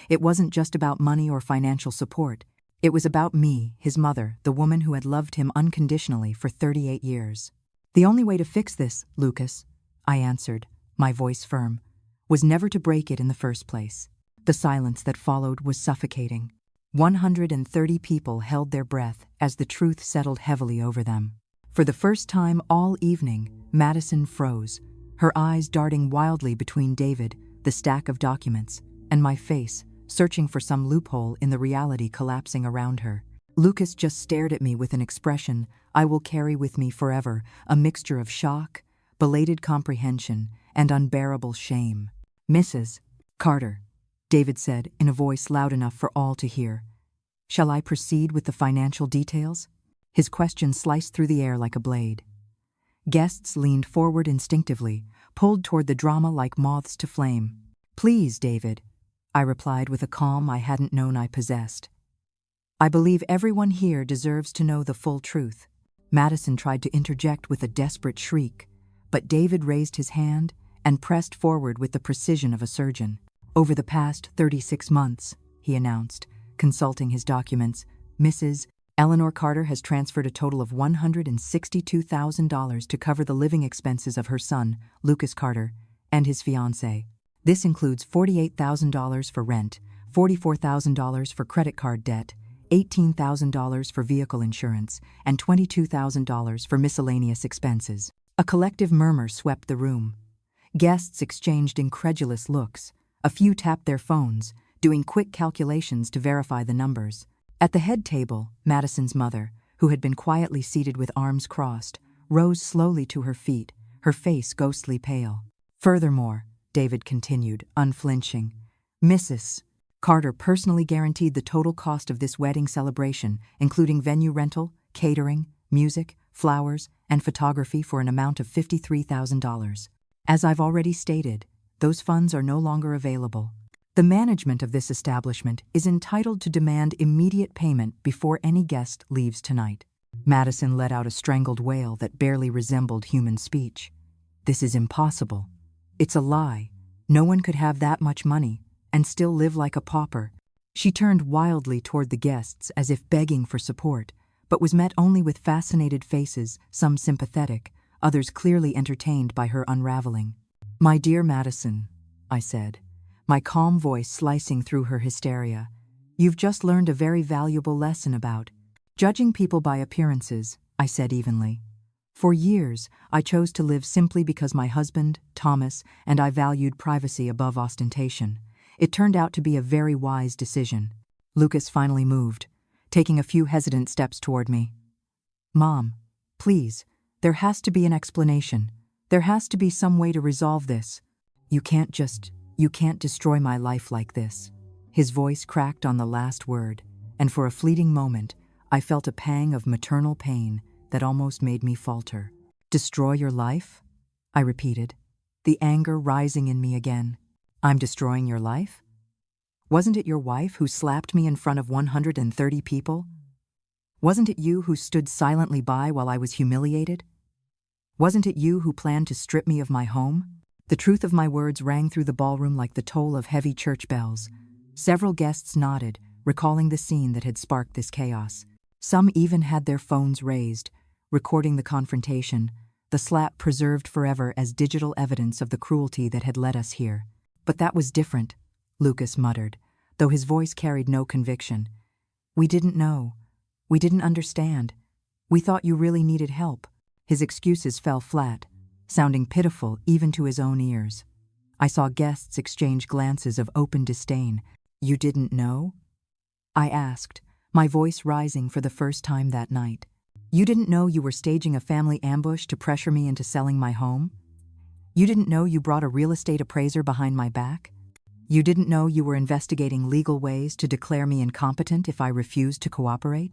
It wasn't just about money or financial support. It was about me, his mother, the woman who had loved him unconditionally for 38 years. "The only way to fix this, Lucas," I answered, my voice firm, "was never to break it in the first place." The silence that followed was suffocating. 130 people held their breath as the truth settled heavily over them. For the first time all evening, Madison froze, her eyes darting wildly between David, the stack of documents, and my face, searching for some loophole in the reality collapsing around her. Lucas just stared at me with an expression I will carry with me forever, a mixture of shock, belated comprehension, and unbearable shame. "Mrs. Carter," David said in a voice loud enough for all to hear, "shall I proceed with the financial details?" His question sliced through the air like a blade. Guests leaned forward instinctively, pulled toward the drama like moths to flame. "Please, David," I replied with a calm I hadn't known I possessed. "I believe everyone here deserves to know the full truth." Madison tried to interject with a desperate shriek, but David raised his hand and pressed forward with the precision of a surgeon. "Over the past 36 months, he announced, consulting his documents, "Mrs. Eleanor Carter has transferred a total of $162,000 to cover the living expenses of her son, Lucas Carter, and his fiancée. This includes $48,000 for rent, $44,000 for credit card debt, $18,000 for vehicle insurance, and $22,000 for miscellaneous expenses." A collective murmur swept the room. Guests exchanged incredulous looks. A few tapped their phones, doing quick calculations to verify the numbers. At the head table, Madison's mother, who had been quietly seated with arms crossed, rose slowly to her feet, her face ghostly pale. "Furthermore," David continued, unflinching, "Mrs. Carter personally guaranteed the total cost of this wedding celebration, including venue rental, catering, music, flowers, and photography for an amount of $53,000. As I've already stated, those funds are no longer available. The management of this establishment is entitled to demand immediate payment before any guest leaves tonight." Madison let out a strangled wail that barely resembled human speech. "This is impossible. It's a lie. No one could have that much money and still live like a pauper." She turned wildly toward the guests as if begging for support, but was met only with fascinated faces, some sympathetic, others clearly entertained by her unraveling. "My dear Madison," I said, my calm voice slicing through her hysteria, "you've just learned a very valuable lesson about judging people by appearances," I said evenly. "For years, I chose to live simply because my husband, Thomas, and I valued privacy above ostentation. It turned out to be a very wise decision." Lucas finally moved, taking a few hesitant steps toward me. "Mom, please, there has to be an explanation. There has to be some way to resolve this. You can't destroy my life like this." His voice cracked on the last word, and for a fleeting moment, I felt a pang of maternal pain that almost made me falter. "Destroy your life?" I repeated, the anger rising in me again. "I'm destroying your life? Wasn't it your wife who slapped me in front of 130 people? Wasn't it you who stood silently by while I was humiliated? Wasn't it you who planned to strip me of my home?" The truth of my words rang through the ballroom like the toll of heavy church bells. Several guests nodded, recalling the scene that had sparked this chaos. Some even had their phones raised, recording the confrontation, the slap preserved forever as digital evidence of the cruelty that had led us here. "But that was different," Lucas muttered, though his voice carried no conviction. "We didn't know. We didn't understand. We thought you really needed help." His excuses fell flat, sounding pitiful even to his own ears. I saw guests exchange glances of open disdain. "You didn't know?" I asked, my voice rising for the first time that night. "You didn't know you were staging a family ambush to pressure me into selling my home? You didn't know you brought a real estate appraiser behind my back?" You didn't know you were investigating legal ways to declare me incompetent if I refused to cooperate?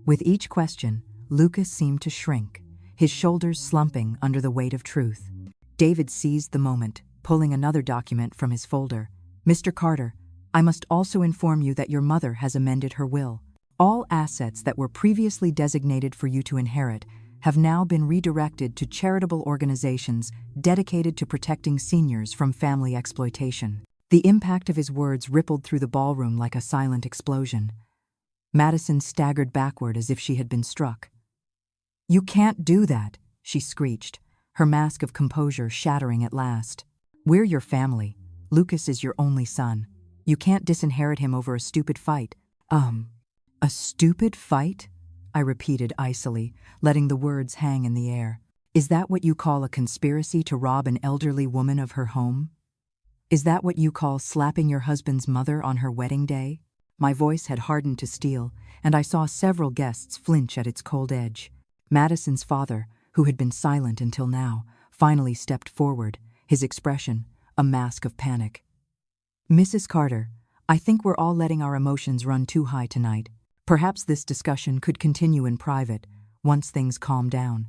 With each question, Lucas seemed to shrink, his shoulders slumping under the weight of truth. David seized the moment, pulling another document from his folder. Mr. Carter, I must also inform you that your mother has amended her will. All assets that were previously designated for you to inherit have now been redirected to charitable organizations dedicated to protecting seniors from family exploitation. The impact of his words rippled through the ballroom like a silent explosion. Madison staggered backward as if she had been struck. You can't do that, she screeched, her mask of composure shattering at last. We're your family. Lucas is your only son. You can't disinherit him over a stupid fight. A stupid fight? I repeated icily, letting the words hang in the air. Is that what you call a conspiracy to rob an elderly woman of her home? Is that what you call slapping your husband's mother on her wedding day? My voice had hardened to steel, and I saw several guests flinch at its cold edge. Madison's father, who had been silent until now, finally stepped forward, his expression a mask of panic. Mrs. Carter, I think we're all letting our emotions run too high tonight. Perhaps this discussion could continue in private, once things calm down.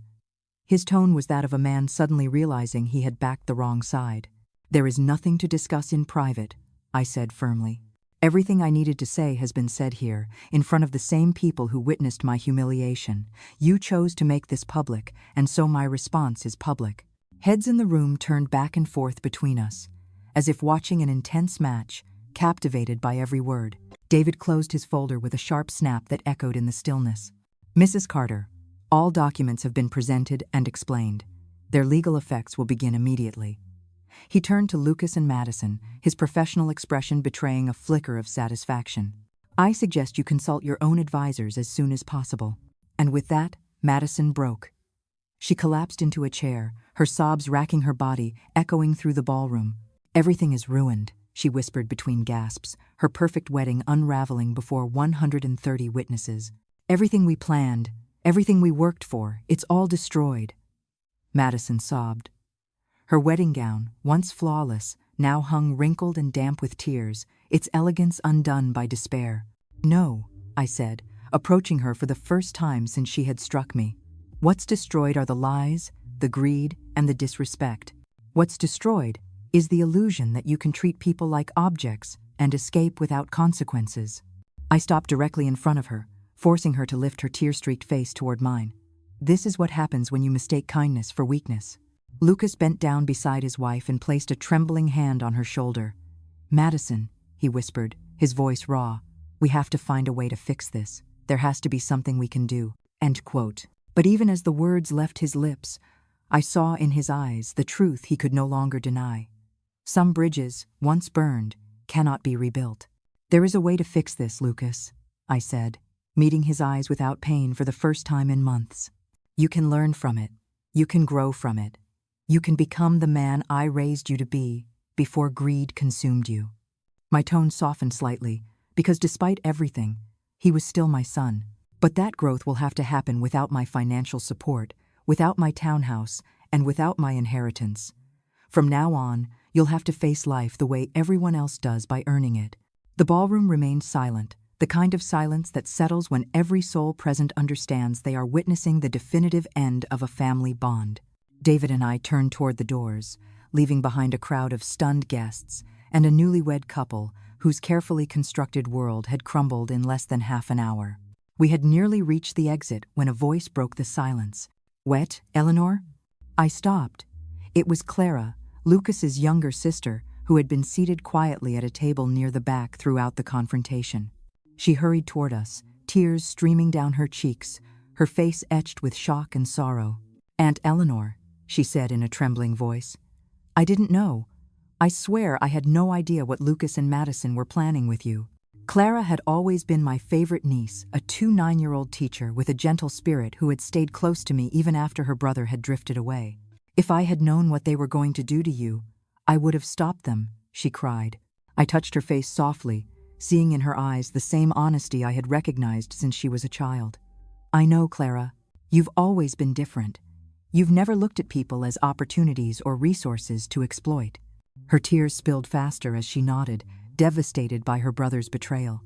His tone was that of a man suddenly realizing he had backed the wrong side. There is nothing to discuss in private, I said firmly. Everything I needed to say has been said here, in front of the same people who witnessed my humiliation. You chose to make this public, and so my response is public. Heads in the room turned back and forth between us, as if watching an intense match, captivated by every word. David closed his folder with a sharp snap that echoed in the stillness. Mrs. Carter, all documents have been presented and explained. Their legal effects will begin immediately. He turned to Lucas and Madison, his professional expression betraying a flicker of satisfaction. I suggest you consult your own advisors as soon as possible. And with that, Madison broke. She collapsed into a chair, her sobs racking her body, echoing through the ballroom. Everything is ruined, she whispered between gasps, her perfect wedding unraveling before 130 witnesses. Everything we planned, everything we worked for, it's all destroyed. Madison sobbed. Her wedding gown, once flawless, now hung wrinkled and damp with tears, its elegance undone by despair. No, I said, approaching her for the first time since she had struck me. What's destroyed are the lies, the greed, and the disrespect. What's destroyed is the illusion that you can treat people like objects and escape without consequences. I stopped directly in front of her, forcing her to lift her tear-streaked face toward mine. This is what happens when you mistake kindness for weakness. Lucas bent down beside his wife and placed a trembling hand on her shoulder. Madison, he whispered, his voice raw, we have to find a way to fix this. There has to be something we can do. End quote. But even as the words left his lips, I saw in his eyes the truth he could no longer deny. Some bridges, once burned, cannot be rebuilt. There is a way to fix this, Lucas, I said, meeting his eyes without pain for the first time in months. You can learn from it. You can grow from it. You can become the man I raised you to be before greed consumed you. My tone softened slightly, because despite everything, he was still my son. But that growth will have to happen without my financial support, without my townhouse, and without my inheritance. From now on, you'll have to face life the way everyone else does by earning it. The ballroom remained silent, the kind of silence that settles when every soul present understands they are witnessing the definitive end of a family bond. David and I turned toward the doors, leaving behind a crowd of stunned guests and a newlywed couple whose carefully constructed world had crumbled in less than half an hour. We had nearly reached the exit when a voice broke the silence. "Wet, Eleanor?" I stopped. It was Clara, Lucas's younger sister, who had been seated quietly at a table near the back throughout the confrontation. She hurried toward us, tears streaming down her cheeks, her face etched with shock and sorrow. "Aunt Eleanor," she said in a trembling voice, "I didn't know. I swear I had no idea what Lucas and Madison were planning with you." Clara had always been my favorite niece, a 9-year-old teacher with a gentle spirit who had stayed close to me even after her brother had drifted away. "If I had known what they were going to do to you, I would have stopped them," she cried. I touched her face softly, seeing in her eyes the same honesty I had recognized since she was a child. "I know, Clara. You've always been different. You've never looked at people as opportunities or resources to exploit." Her tears spilled faster as she nodded, devastated by her brother's betrayal.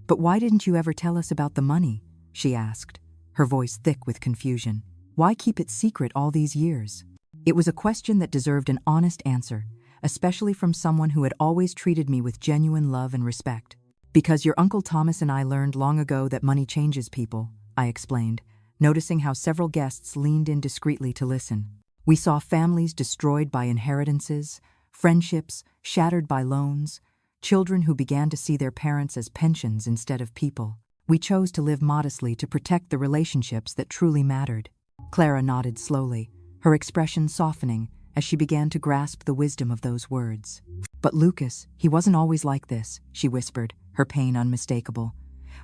"But why didn't you ever tell us about the money?" she asked, her voice thick with confusion. "Why keep it secret all these years?" It was a question that deserved an honest answer, especially from someone who had always treated me with genuine love and respect. "Because your Uncle Thomas and I learned long ago that money changes people," I explained, noticing how several guests leaned in discreetly to listen. "We saw families destroyed by inheritances, friendships shattered by loans, children who began to see their parents as pensions instead of people. We chose to live modestly to protect the relationships that truly mattered." Clara nodded slowly, her expression softening as she began to grasp the wisdom of those words. "But Lucas, he wasn't always like this," she whispered, her pain unmistakable.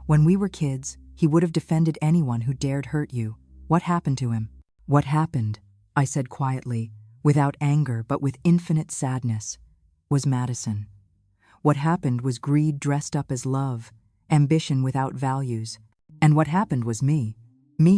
"When we were kids, he would have defended anyone who dared hurt you. What happened to him?" "What happened," I said quietly, without anger but with infinite sadness, "was Madison. What happened was greed dressed up as love, ambition without values. And what happened was me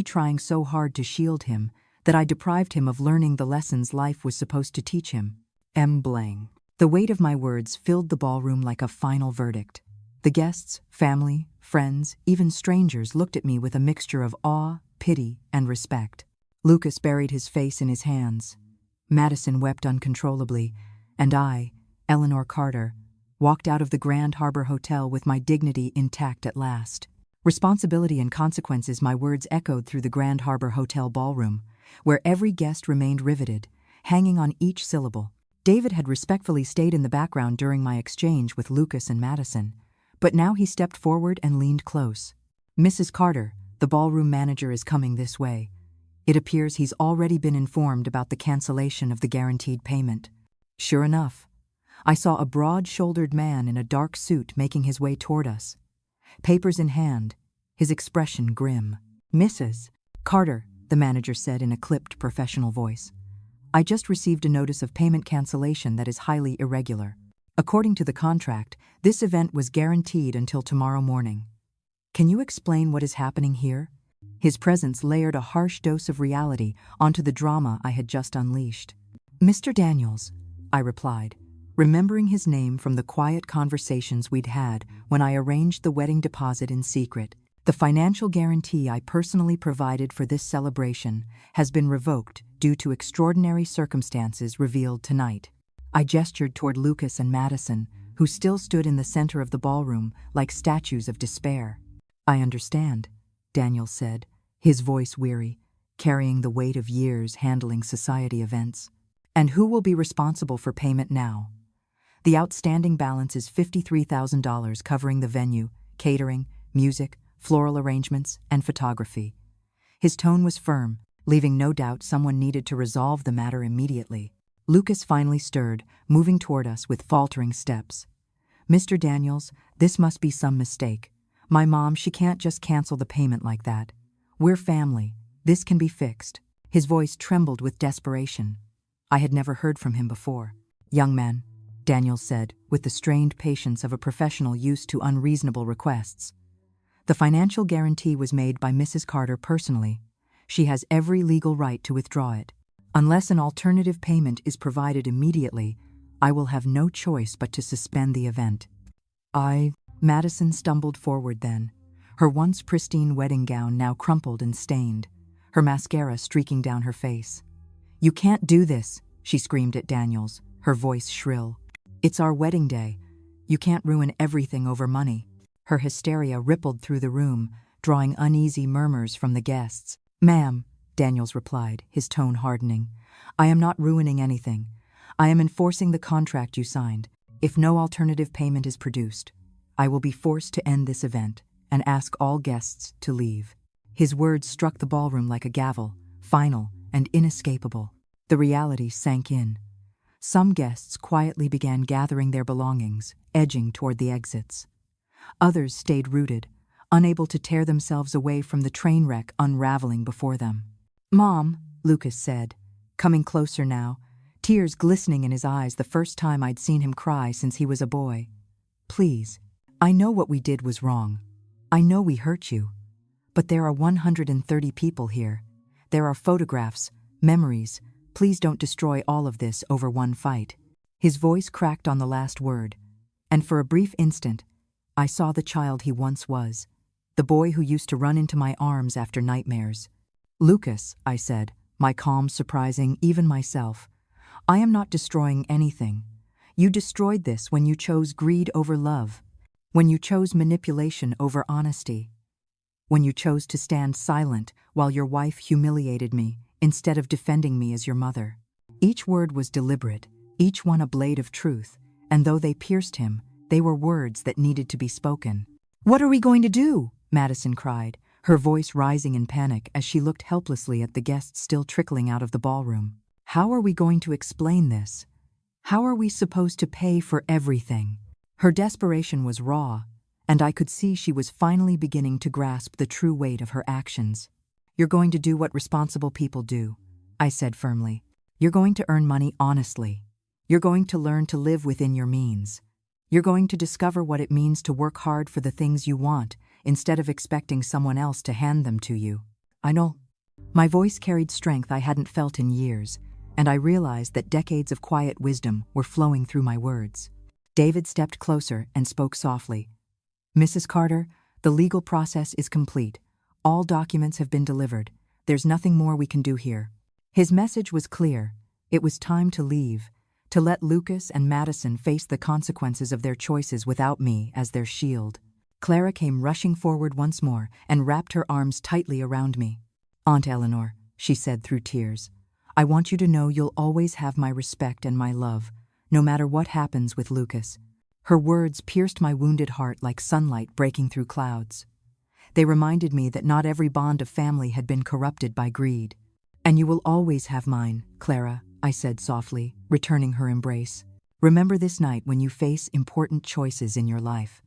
trying so hard to shield him that I deprived him of learning the lessons life was supposed to teach him." Blang. The weight of my words filled the ballroom like a final verdict. The guests, family, friends, even strangers looked at me with a mixture of awe, pity, and respect. Lucas buried his face in his hands. Madison wept uncontrollably, and I, Eleanor Carter, walked out of the Grand Harbor Hotel with my dignity intact at last. Responsibility and consequences, my words echoed through the Grand Harbor Hotel ballroom, where every guest remained riveted, hanging on each syllable. David had respectfully stayed in the background during my exchange with Lucas and Madison, but now he stepped forward and leaned close. "Mrs. Carter, the ballroom manager is coming this way. It appears he's already been informed about the cancellation of the guaranteed payment." Sure enough, I saw a broad-shouldered man in a dark suit making his way toward us, papers in hand, his expression grim. "Mrs. Carter," the manager said in a clipped professional voice, "I just received a notice of payment cancellation that is highly irregular. According to the contract, this event was guaranteed until tomorrow morning. Can you explain what is happening here?" His presence layered a harsh dose of reality onto the drama I had just unleashed. "Mr. Daniels," I replied, remembering his name from the quiet conversations we'd had when I arranged the wedding deposit in secret. "The financial guarantee I personally provided for this celebration has been revoked due to extraordinary circumstances revealed tonight." I gestured toward Lucas and Madison, who still stood in the center of the ballroom like statues of despair. "I understand," Daniel said, his voice weary, carrying the weight of years handling society events. "And who will be responsible for payment now?" "The outstanding balance is $53,000 covering the venue, catering, music, floral arrangements, and photography." His tone was firm, leaving no doubt someone needed to resolve the matter immediately. Lucas finally stirred, moving toward us with faltering steps. "Mr. Daniels, this must be some mistake. My mom, she can't just cancel the payment like that. We're family. This can be fixed." His voice trembled with desperation. I had never heard from him before. "Young man," Daniels said, with the strained patience of a professional used to unreasonable requests, "the financial guarantee was made by Mrs. Carter personally. She has every legal right to withdraw it. Unless an alternative payment is provided immediately, I will have no choice but to suspend the event." Madison stumbled forward then, her once pristine wedding gown now crumpled and stained, her mascara streaking down her face. "You can't do this," she screamed at Daniels, her voice shrill. "It's our wedding day. You can't ruin everything over money." Her hysteria rippled through the room, drawing uneasy murmurs from the guests. "Ma'am," Daniels replied, his tone hardening, "I am not ruining anything. I am enforcing the contract you signed. If no alternative payment is produced, I will be forced to end this event and ask all guests to leave." His words struck the ballroom like a gavel, final and inescapable. The reality sank in. Some guests quietly began gathering their belongings, edging toward the exits. Others stayed rooted, unable to tear themselves away from the train wreck unraveling before them. "Mom," Lucas said, coming closer now, tears glistening in his eyes the first time I'd seen him cry since he was a boy. "Please, I know what we did was wrong. I know we hurt you. But there are 130 people here. There are photographs, memories. Please don't destroy all of this over one fight." His voice cracked on the last word, and for a brief instant, I saw the child he once was, the boy who used to run into my arms after nightmares. "Lucas," I said, my calm surprising even myself, "I am not destroying anything. You destroyed this when you chose greed over love, when you chose manipulation over honesty, when you chose to stand silent while your wife humiliated me instead of defending me as your mother." Each word was deliberate, each one a blade of truth, and though they pierced him, they were words that needed to be spoken. "What are we going to do?" Madison cried, her voice rising in panic as she looked helplessly at the guests still trickling out of the ballroom. "How are we going to explain this? How are we supposed to pay for everything?" Her desperation was raw, and I could see she was finally beginning to grasp the true weight of her actions. "You're going to do what responsible people do," I said firmly. "You're going to earn money honestly. You're going to learn to live within your means. You're going to discover what it means to work hard for the things you want instead of expecting someone else to hand them to you." "I know." My voice carried strength I hadn't felt in years, and I realized that decades of quiet wisdom were flowing through my words. David stepped closer and spoke softly. "Mrs. Carter, the legal process is complete. All documents have been delivered. There's nothing more we can do here." His message was clear. It was time to leave, to let Lucas and Madison face the consequences of their choices without me as their shield. Clara came rushing forward once more and wrapped her arms tightly around me. "Aunt Eleanor," she said through tears, "I want you to know you'll always have my respect and my love, no matter what happens with Lucas." Her words pierced my wounded heart like sunlight breaking through clouds. They reminded me that not every bond of family had been corrupted by greed. "And you will always have mine, Clara," I said softly, returning her embrace. "Remember this night when you face important choices in your life.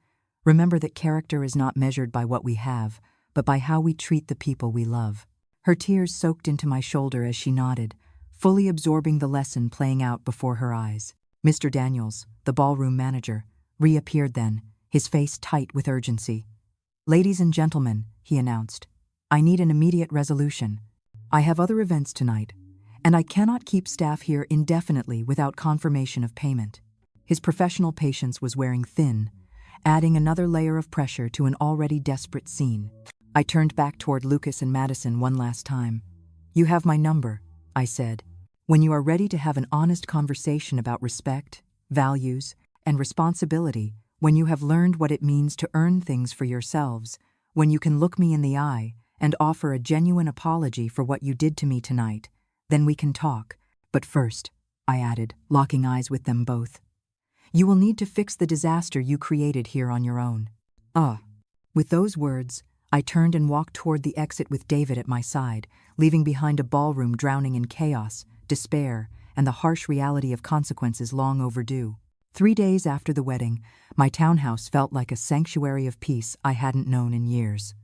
Remember that character is not measured by what we have, but by how we treat the people we love." Her tears soaked into my shoulder as she nodded, fully absorbing the lesson playing out before her eyes. Mr. Daniels, the ballroom manager, reappeared then, his face tight with urgency. "Ladies and gentlemen," he announced, "I need an immediate resolution. I have other events tonight, and I cannot keep staff here indefinitely without confirmation of payment." His professional patience was wearing thin, adding another layer of pressure to an already desperate scene. I turned back toward Lucas and Madison one last time. "You have my number," I said. "When you are ready to have an honest conversation about respect, values, and responsibility, when you have learned what it means to earn things for yourselves, when you can look me in the eye and offer a genuine apology for what you did to me tonight, then we can talk. But first," I added, locking eyes with them both, "you will need to fix the disaster you created here on your own." With those words, I turned and walked toward the exit with David at my side, leaving behind a ballroom drowning in chaos, despair, and the harsh reality of consequences long overdue. 3 days after the wedding, my townhouse felt like a sanctuary of peace I hadn't known in years.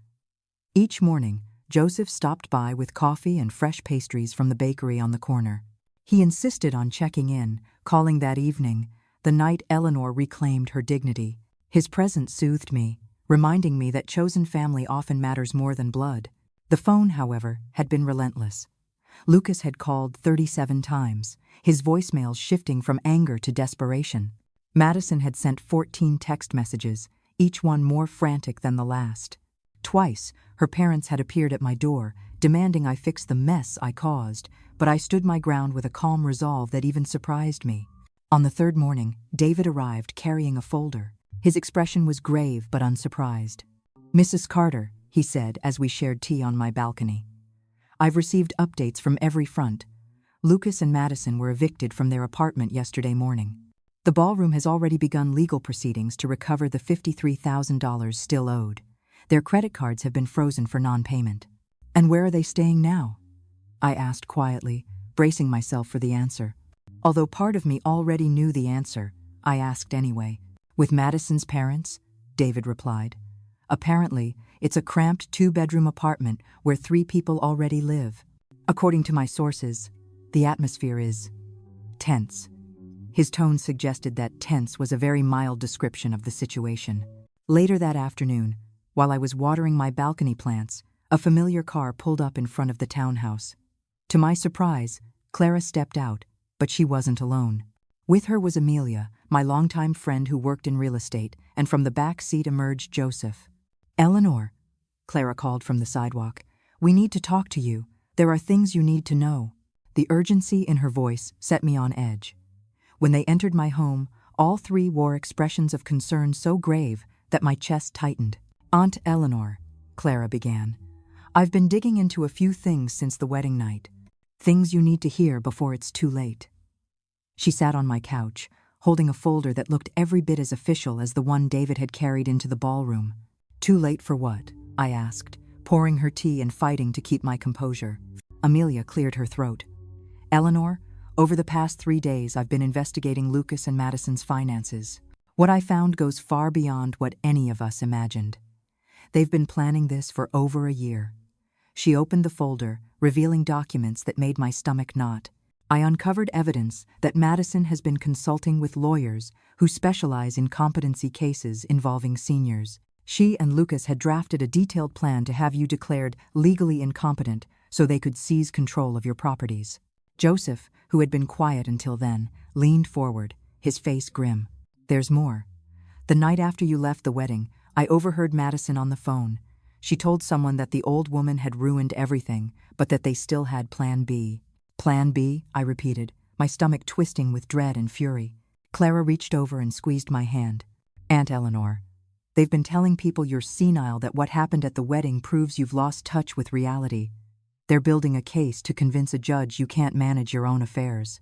Each morning, Joseph stopped by with coffee and fresh pastries from the bakery on the corner. He insisted on checking in, calling that evening, the night Eleanor reclaimed her dignity. His presence soothed me, reminding me that chosen family often matters more than blood. The phone, however, had been relentless. Lucas had called 37 times, his voicemails shifting from anger to desperation. Madison had sent 14 text messages, each one more frantic than the last. Twice, her parents had appeared at my door, demanding I fix the mess I caused, but I stood my ground with a calm resolve that even surprised me. On the third morning, David arrived carrying a folder. His expression was grave but unsurprised. "Mrs. Carter," he said as we shared tea on my balcony, "I've received updates from every front. Lucas and Madison were evicted from their apartment yesterday morning. The ballroom has already begun legal proceedings to recover the $53,000 still owed. Their credit cards have been frozen for non-payment." "And where are they staying now?" I asked quietly, bracing myself for the answer. Although part of me already knew the answer, I asked anyway. "With Madison's parents," David replied. "Apparently, it's a cramped 2-bedroom apartment where 3 people already live. According to my sources, the atmosphere is tense." His tone suggested that tense was a very mild description of the situation. Later that afternoon, while I was watering my balcony plants, a familiar car pulled up in front of the townhouse. To my surprise, Clara stepped out, but she wasn't alone. With her was Amelia, my longtime friend who worked in real estate, and from the back seat emerged Joseph. "Eleanor," Clara called from the sidewalk, "we need to talk to you. There are things you need to know." The urgency in her voice set me on edge. When they entered my home, all three wore expressions of concern so grave that my chest tightened. "Aunt Eleanor," Clara began, "I've been digging into a few things since the wedding night. Things you need to hear before it's too late." She sat on my couch, holding a folder that looked every bit as official as the one David had carried into the ballroom. "Too late for what?" I asked, pouring her tea and fighting to keep my composure. Amelia cleared her throat. "Eleanor, over the past 3 days I've been investigating Lucas and Madison's finances. What I found goes far beyond what any of us imagined. They've been planning this for over a year." She opened the folder, revealing documents that made my stomach knot. I uncovered evidence that Madison has been consulting with lawyers who specialize in competency cases involving seniors. She and Lucas had drafted a detailed plan to have you declared legally incompetent so they could seize control of your properties. Joseph, who had been quiet until then, leaned forward, his face grim. "There's more. The night after you left the wedding, I overheard Madison on the phone. She told someone that the old woman had ruined everything, but that they still had Plan B." "Plan B?" I repeated, my stomach twisting with dread and fury. Clara reached over and squeezed my hand. "Aunt Eleanor, they've been telling people you're senile, that what happened at the wedding proves you've lost touch with reality. They're building a case to convince a judge you can't manage your own affairs."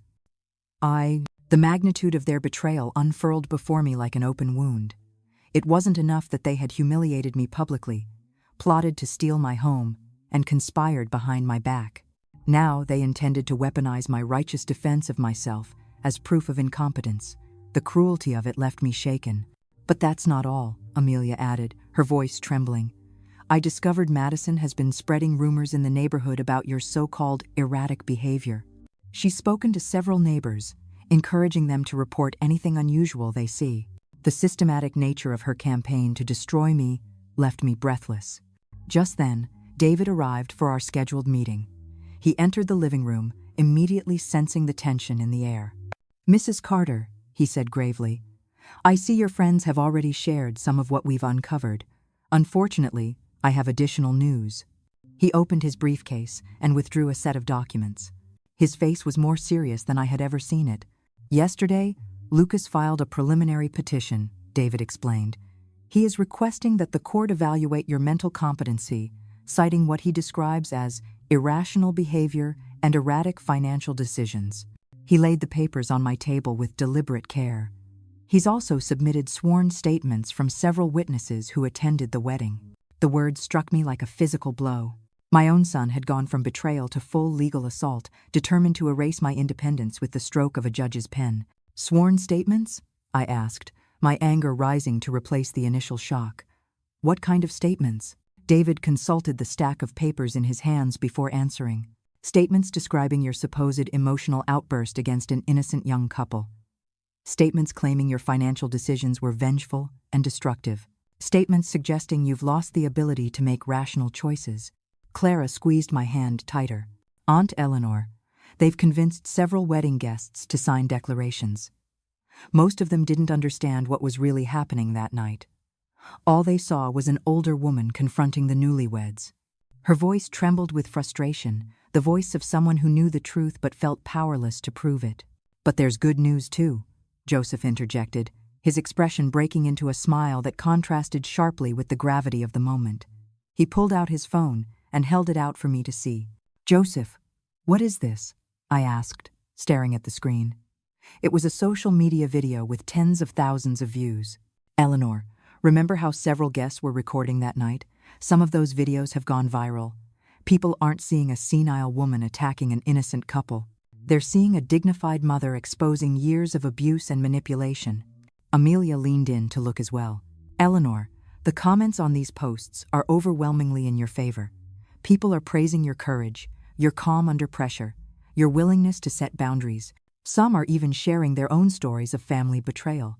The magnitude of their betrayal unfurled before me like an open wound. It wasn't enough that they had humiliated me publicly, plotted to steal my home, and conspired behind my back. Now they intended to weaponize my righteous defense of myself as proof of incompetence. The cruelty of it left me shaken. "But that's not all," Amelia added, her voice trembling. "I discovered Madison has been spreading rumors in the neighborhood about your so-called erratic behavior. She's spoken to several neighbors, encouraging them to report anything unusual they see. The systematic nature of her campaign to destroy me left me breathless." Just then, David arrived for our scheduled meeting. He entered the living room, immediately sensing the tension in the air. "Mrs. Carter," he said gravely, "I see your friends have already shared some of what we've uncovered. Unfortunately, I have additional news." He opened his briefcase and withdrew a set of documents. His face was more serious than I had ever seen it. "Yesterday, Lucas filed a preliminary petition," David explained. "He is requesting that the court evaluate your mental competency, citing what he describes as irrational behavior and erratic financial decisions." He laid the papers on my table with deliberate care. He's also submitted sworn statements from several witnesses who attended the wedding. The words struck me like a physical blow. My own son had gone from betrayal to full legal assault, determined to erase my independence with the stroke of a judge's pen. "Sworn statements?" I asked, my anger rising to replace the initial shock. "What kind of statements?" David consulted the stack of papers in his hands before answering. "Statements describing your supposed emotional outburst against an innocent young couple. Statements claiming your financial decisions were vengeful and destructive. Statements suggesting you've lost the ability to make rational choices." Clara squeezed my hand tighter. "Aunt Eleanor, they've convinced several wedding guests to sign declarations. Most of them didn't understand what was really happening that night. All they saw was an older woman confronting the newlyweds." Her voice trembled with frustration, the voice of someone who knew the truth but felt powerless to prove it. "But there's good news too," Joseph interjected, his expression breaking into a smile that contrasted sharply with the gravity of the moment. He pulled out his phone and held it out for me to see. "Joseph, what is this?" I asked, staring at the screen. It was a social media video with tens of thousands of views. "Eleanor, remember how several guests were recording that night? Some of those videos have gone viral. People aren't seeing a senile woman attacking an innocent couple. They're seeing a dignified mother exposing years of abuse and manipulation." Amelia leaned in to look as well. "Eleanor, the comments on these posts are overwhelmingly in your favor. People are praising your courage, your calm under pressure, your willingness to set boundaries. Some are even sharing their own stories of family betrayal.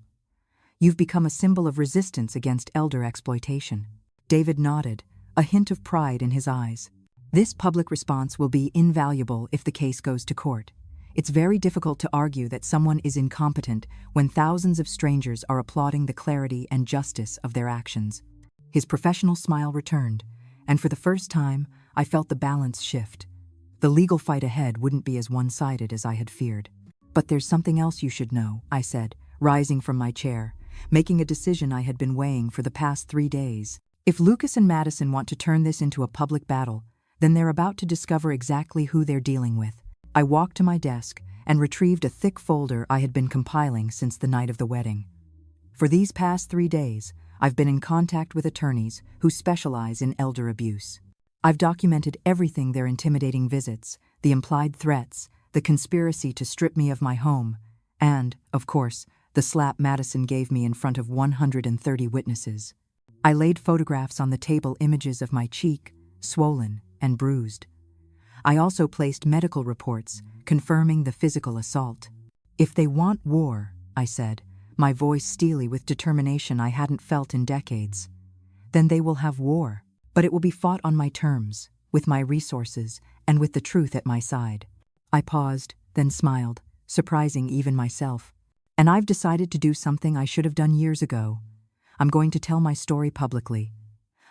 You've become a symbol of resistance against elder exploitation." David nodded, a hint of pride in his eyes. "This public response will be invaluable if the case goes to court. It's very difficult to argue that someone is incompetent when thousands of strangers are applauding the clarity and justice of their actions. His professional smile returned, and for the first time, I felt the balance shift. The legal fight ahead wouldn't be as one-sided as I had feared. "But there's something else you should know," I said, rising from my chair, making a decision I had been weighing for the past 3 days. If Lucas and Madison want to turn this into a public battle, then they're about to discover exactly who they're dealing with. I walked to my desk and retrieved a thick folder I had been compiling since the night of the wedding. For these past 3 days, I've been in contact with attorneys who specialize in elder abuse. I've documented everything: their intimidating visits, the implied threats, the conspiracy to strip me of my home, and, of course, the slap Madison gave me in front of 130 witnesses. I laid photographs on the table, images of my cheek, swollen and bruised. I also placed medical reports confirming the physical assault. "If they want war," I said, my voice steely with determination I hadn't felt in decades, "then they will have war. But it will be fought on my terms, with my resources, and with the truth at my side." I paused, then smiled, surprising even myself. "And I've decided to do something I should have done years ago. I'm going to tell my story publicly.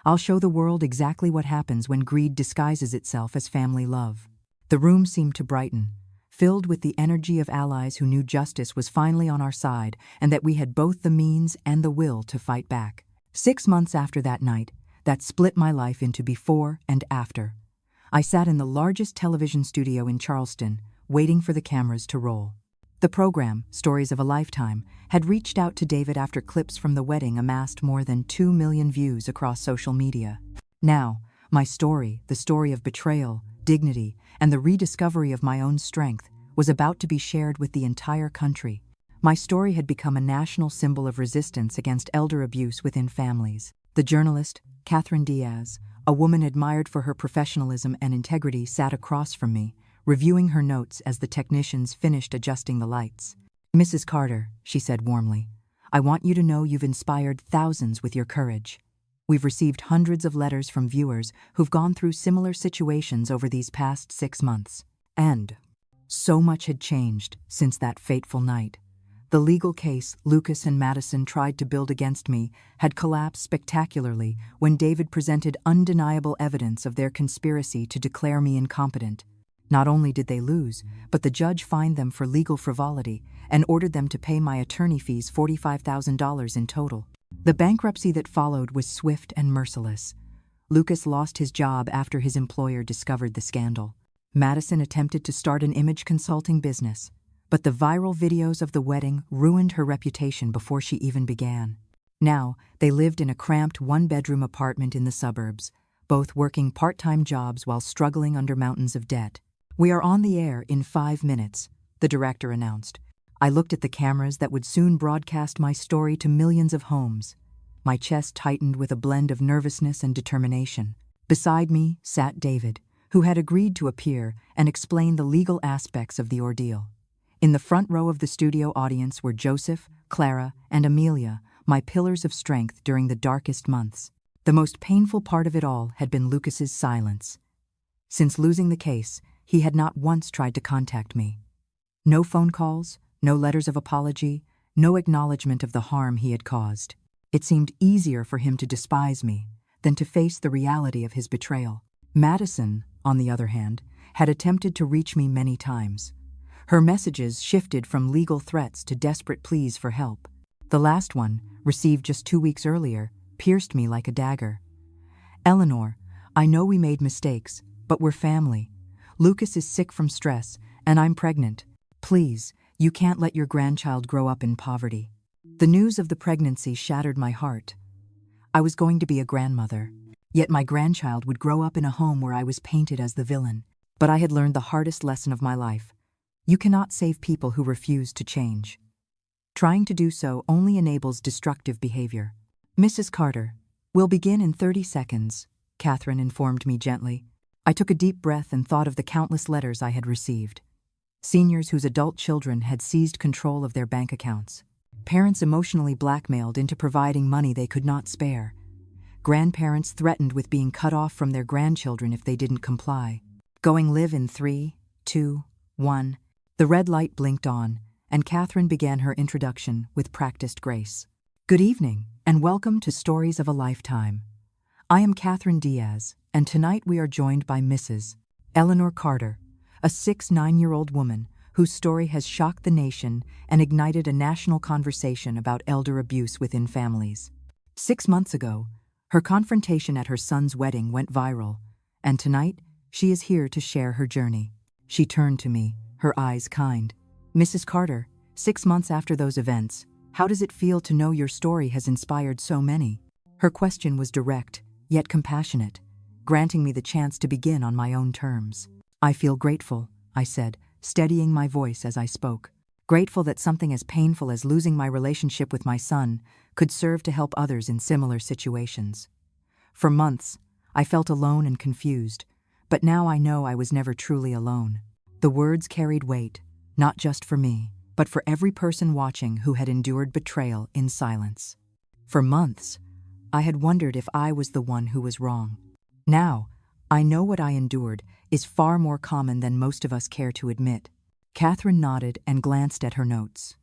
I'll show the world exactly what happens when greed disguises itself as family love." The room seemed to brighten, filled with the energy of allies who knew justice was finally on our side and that we had both the means and the will to fight back. 6 months after that night, that split my life into before and after. I sat in the largest television studio in Charleston, waiting for the cameras to roll. The program, Stories of a Lifetime, had reached out to David after clips from the wedding amassed more than 2 million views across social media. Now, my story, the story of betrayal, dignity, and the rediscovery of my own strength, was about to be shared with the entire country. My story had become a national symbol of resistance against elder abuse within families. The journalist, Catherine Diaz, a woman admired for her professionalism and integrity, sat across from me, reviewing her notes as the technicians finished adjusting the lights. "Mrs. Carter," she said warmly, "I want you to know you've inspired thousands with your courage. We've received hundreds of letters from viewers who've gone through similar situations over these past 6 months. And so much had changed since that fateful night. The legal case Lucas and Madison tried to build against me had collapsed spectacularly when David presented undeniable evidence of their conspiracy to declare me incompetent. Not only did they lose, but the judge fined them for legal frivolity and ordered them to pay my attorney fees $45,000 in total. The bankruptcy that followed was swift and merciless. Lucas lost his job after his employer discovered the scandal. Madison attempted to start an image consulting business, but the viral videos of the wedding ruined her reputation before she even began. Now, they lived in a cramped 1-bedroom apartment in the suburbs, both working part-time jobs while struggling under mountains of debt. "We are on the air in 5 minutes, the director announced. I looked at the cameras that would soon broadcast my story to millions of homes. My chest tightened with a blend of nervousness and determination. Beside me sat David, who had agreed to appear and explain the legal aspects of the ordeal. In the front row of the studio audience were Joseph, Clara, and Amelia, my pillars of strength during the darkest months. The most painful part of it all had been Lucas's silence. Since losing the case, he had not once tried to contact me. No phone calls, no letters of apology, no acknowledgement of the harm he had caused. It seemed easier for him to despise me than to face the reality of his betrayal. Madison, on the other hand, had attempted to reach me many times. Her messages shifted from legal threats to desperate pleas for help. The last one, received just 2 weeks earlier, pierced me like a dagger. "Eleanor, I know we made mistakes, but we're family. Lucas is sick from stress, and I'm pregnant. Please, you can't let your grandchild grow up in poverty." The news of the pregnancy shattered my heart. I was going to be a grandmother, yet my grandchild would grow up in a home where I was painted as the villain. But I had learned the hardest lesson of my life. You cannot save people who refuse to change. Trying to do so only enables destructive behavior. "Mrs. Carter, we'll begin in 30 seconds, Catherine informed me gently. I took a deep breath and thought of the countless letters I had received. Seniors whose adult children had seized control of their bank accounts. Parents emotionally blackmailed into providing money they could not spare. Grandparents threatened with being cut off from their grandchildren if they didn't comply. Going live in 3, 2, 1. The red light blinked on, and Catherine began her introduction with practiced grace. Good evening, and welcome to Stories of a Lifetime. I am Catherine Diaz, and tonight we are joined by Mrs. Eleanor Carter, a 9-year-old woman whose story has shocked the nation and ignited a national conversation about elder abuse within families. 6 months ago, her confrontation at her son's wedding went viral, and tonight she is here to share her journey. She turned to me, her eyes kind. Mrs. Carter, 6 months after those events, how does it feel to know your story has inspired so many? Her question was direct, yet compassionate, granting me the chance to begin on my own terms. I feel grateful, I said, steadying my voice as I spoke. Grateful that something as painful as losing my relationship with my son could serve to help others in similar situations. For months, I felt alone and confused, but now I know I was never truly alone. The words carried weight, not just for me, but for every person watching who had endured betrayal in silence. For months, I had wondered if I was the one who was wrong. Now, I know what I endured is far more common than most of us care to admit. Catherine nodded and glanced at her notes.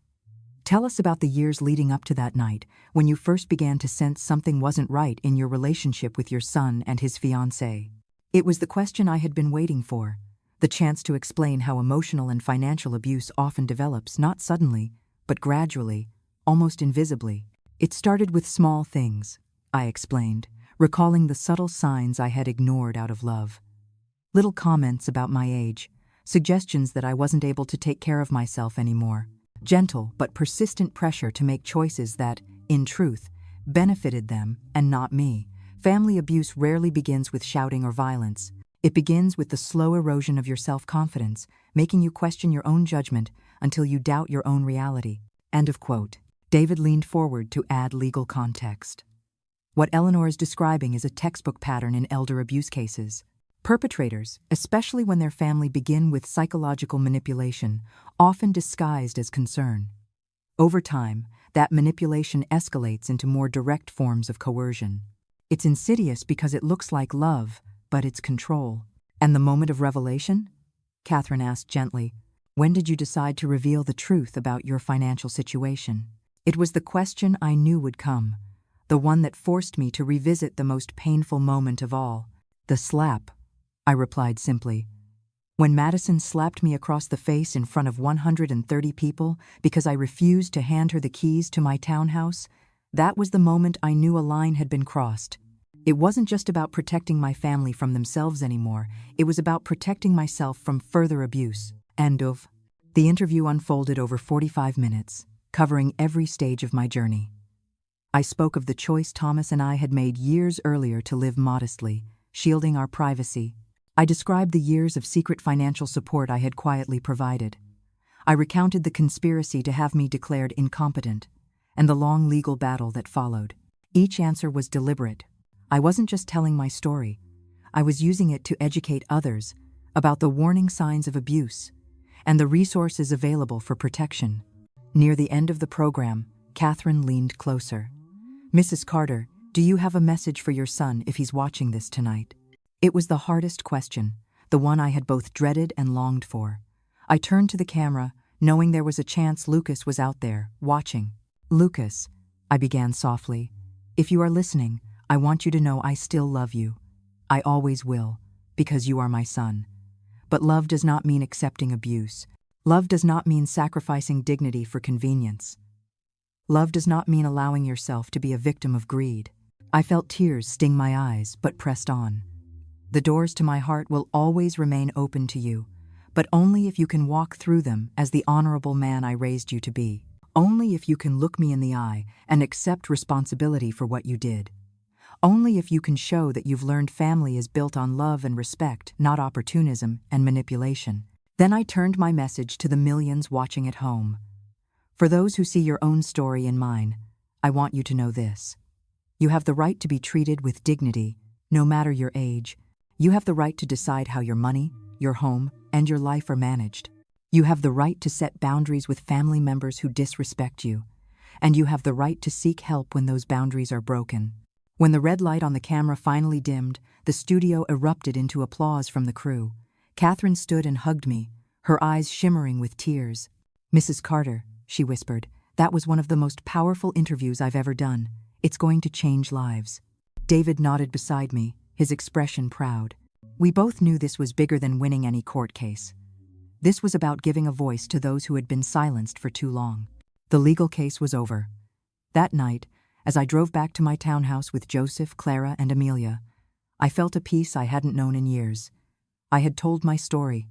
Tell us about the years leading up to that night, when you first began to sense something wasn't right in your relationship with your son and his fiancée. It was the question I had been waiting for, the chance to explain how emotional and financial abuse often develops not suddenly, but gradually, almost invisibly. It started with small things, I explained, recalling the subtle signs I had ignored out of love. Little comments about my age, suggestions that I wasn't able to take care of myself anymore. Gentle but persistent pressure to make choices that, in truth, benefited them and not me. Family abuse rarely begins with shouting or violence. It begins with the slow erosion of your self-confidence, making you question your own judgment until you doubt your own reality. End of quote. David leaned forward to add legal context. What Eleanor is describing is a textbook pattern in elder abuse cases. Perpetrators, especially when their family begin with psychological manipulation, often disguised as concern. Over time, that manipulation escalates into more direct forms of coercion. It's insidious because it looks like love, but it's control. And the moment of revelation? Catherine asked gently. When did you decide to reveal the truth about your financial situation? It was the question I knew would come, the one that forced me to revisit the most painful moment of all. The slap, I replied simply. When Madison slapped me across the face in front of 130 people because I refused to hand her the keys to my townhouse, that was the moment I knew a line had been crossed. It wasn't just about protecting my family from themselves anymore, it was about protecting myself from further abuse. End of. The interview unfolded over 45 minutes, covering every stage of my journey. I spoke of the choice Thomas and I had made years earlier to live modestly, shielding our privacy. I described the years of secret financial support I had quietly provided. I recounted the conspiracy to have me declared incompetent, and the long legal battle that followed. Each answer was deliberate. I wasn't just telling my story. I was using it to educate others about the warning signs of abuse and the resources available for protection. Near the end of the program, Catherine leaned closer. Mrs. Carter, do you have a message for your son if he's watching this tonight? It was the hardest question, the one I had both dreaded and longed for. I turned to the camera, knowing there was a chance Lucas was out there, watching. Lucas, I began softly, if you are listening, I want you to know I still love you. I always will, because you are my son. But love does not mean accepting abuse. Love does not mean sacrificing dignity for convenience. Love does not mean allowing yourself to be a victim of greed. I felt tears sting my eyes, but pressed on. The doors to my heart will always remain open to you, but only if you can walk through them as the honorable man I raised you to be. Only if you can look me in the eye and accept responsibility for what you did. Only if you can show that you've learned family is built on love and respect, not opportunism and manipulation. Then I turned my message to the millions watching at home. For those who see your own story in mine, I want you to know this. You have the right to be treated with dignity, no matter your age. You have the right to decide how your money, your home, and your life are managed. You have the right to set boundaries with family members who disrespect you. And you have the right to seek help when those boundaries are broken. When the red light on the camera finally dimmed, the studio erupted into applause from the crew. Catherine stood and hugged me, her eyes shimmering with tears. "Mrs. Carter," she whispered, "that was one of the most powerful interviews I've ever done. It's going to change lives." David nodded beside me, his expression proud. We both knew this was bigger than winning any court case. This was about giving a voice to those who had been silenced for too long. The legal case was over. That night, as I drove back to my townhouse with Joseph, Clara, and Amelia, I felt a peace I hadn't known in years. I had told my story.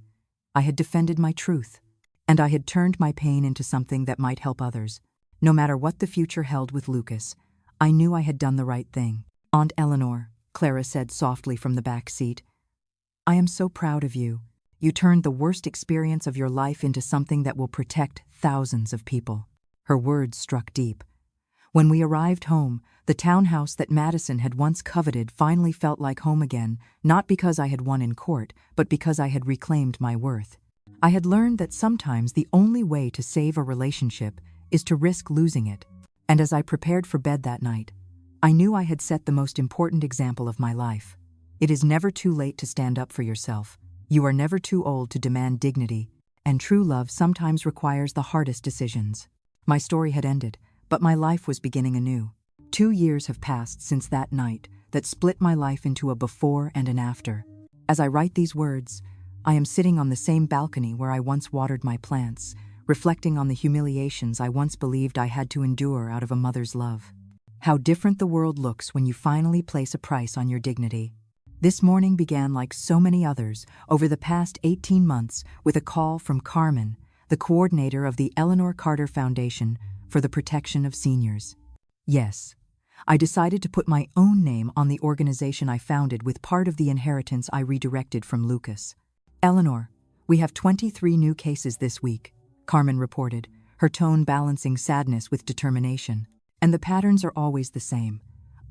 I had defended my truth. And I had turned my pain into something that might help others. No matter what the future held with Lucas, I knew I had done the right thing. "Aunt Eleanor," Clara said softly from the back seat, "I am so proud of you. You turned the worst experience of your life into something that will protect thousands of people." Her words struck deep. When we arrived home, the townhouse that Madison had once coveted finally felt like home again, not because I had won in court, but because I had reclaimed my worth. I had learned that sometimes the only way to save a relationship is to risk losing it. And as I prepared for bed that night, I knew I had set the most important example of my life. It is never too late to stand up for yourself. You are never too old to demand dignity, and true love sometimes requires the hardest decisions. My story had ended, but my life was beginning anew. 2 years have passed since that night that split my life into a before and an after. As I write these words, I am sitting on the same balcony where I once watered my plants, reflecting on the humiliations I once believed I had to endure out of a mother's love. How different the world looks when you finally place a price on your dignity. This morning began like so many others over the past 18 months with a call from Carmen, the coordinator of the Eleanor Carter Foundation for the Protection of Seniors. Yes, I decided to put my own name on the organization I founded with part of the inheritance I redirected from Lucas. "Eleanor, we have 23 new cases this week," Carmen reported, her tone balancing sadness with determination. "And the patterns are always the same.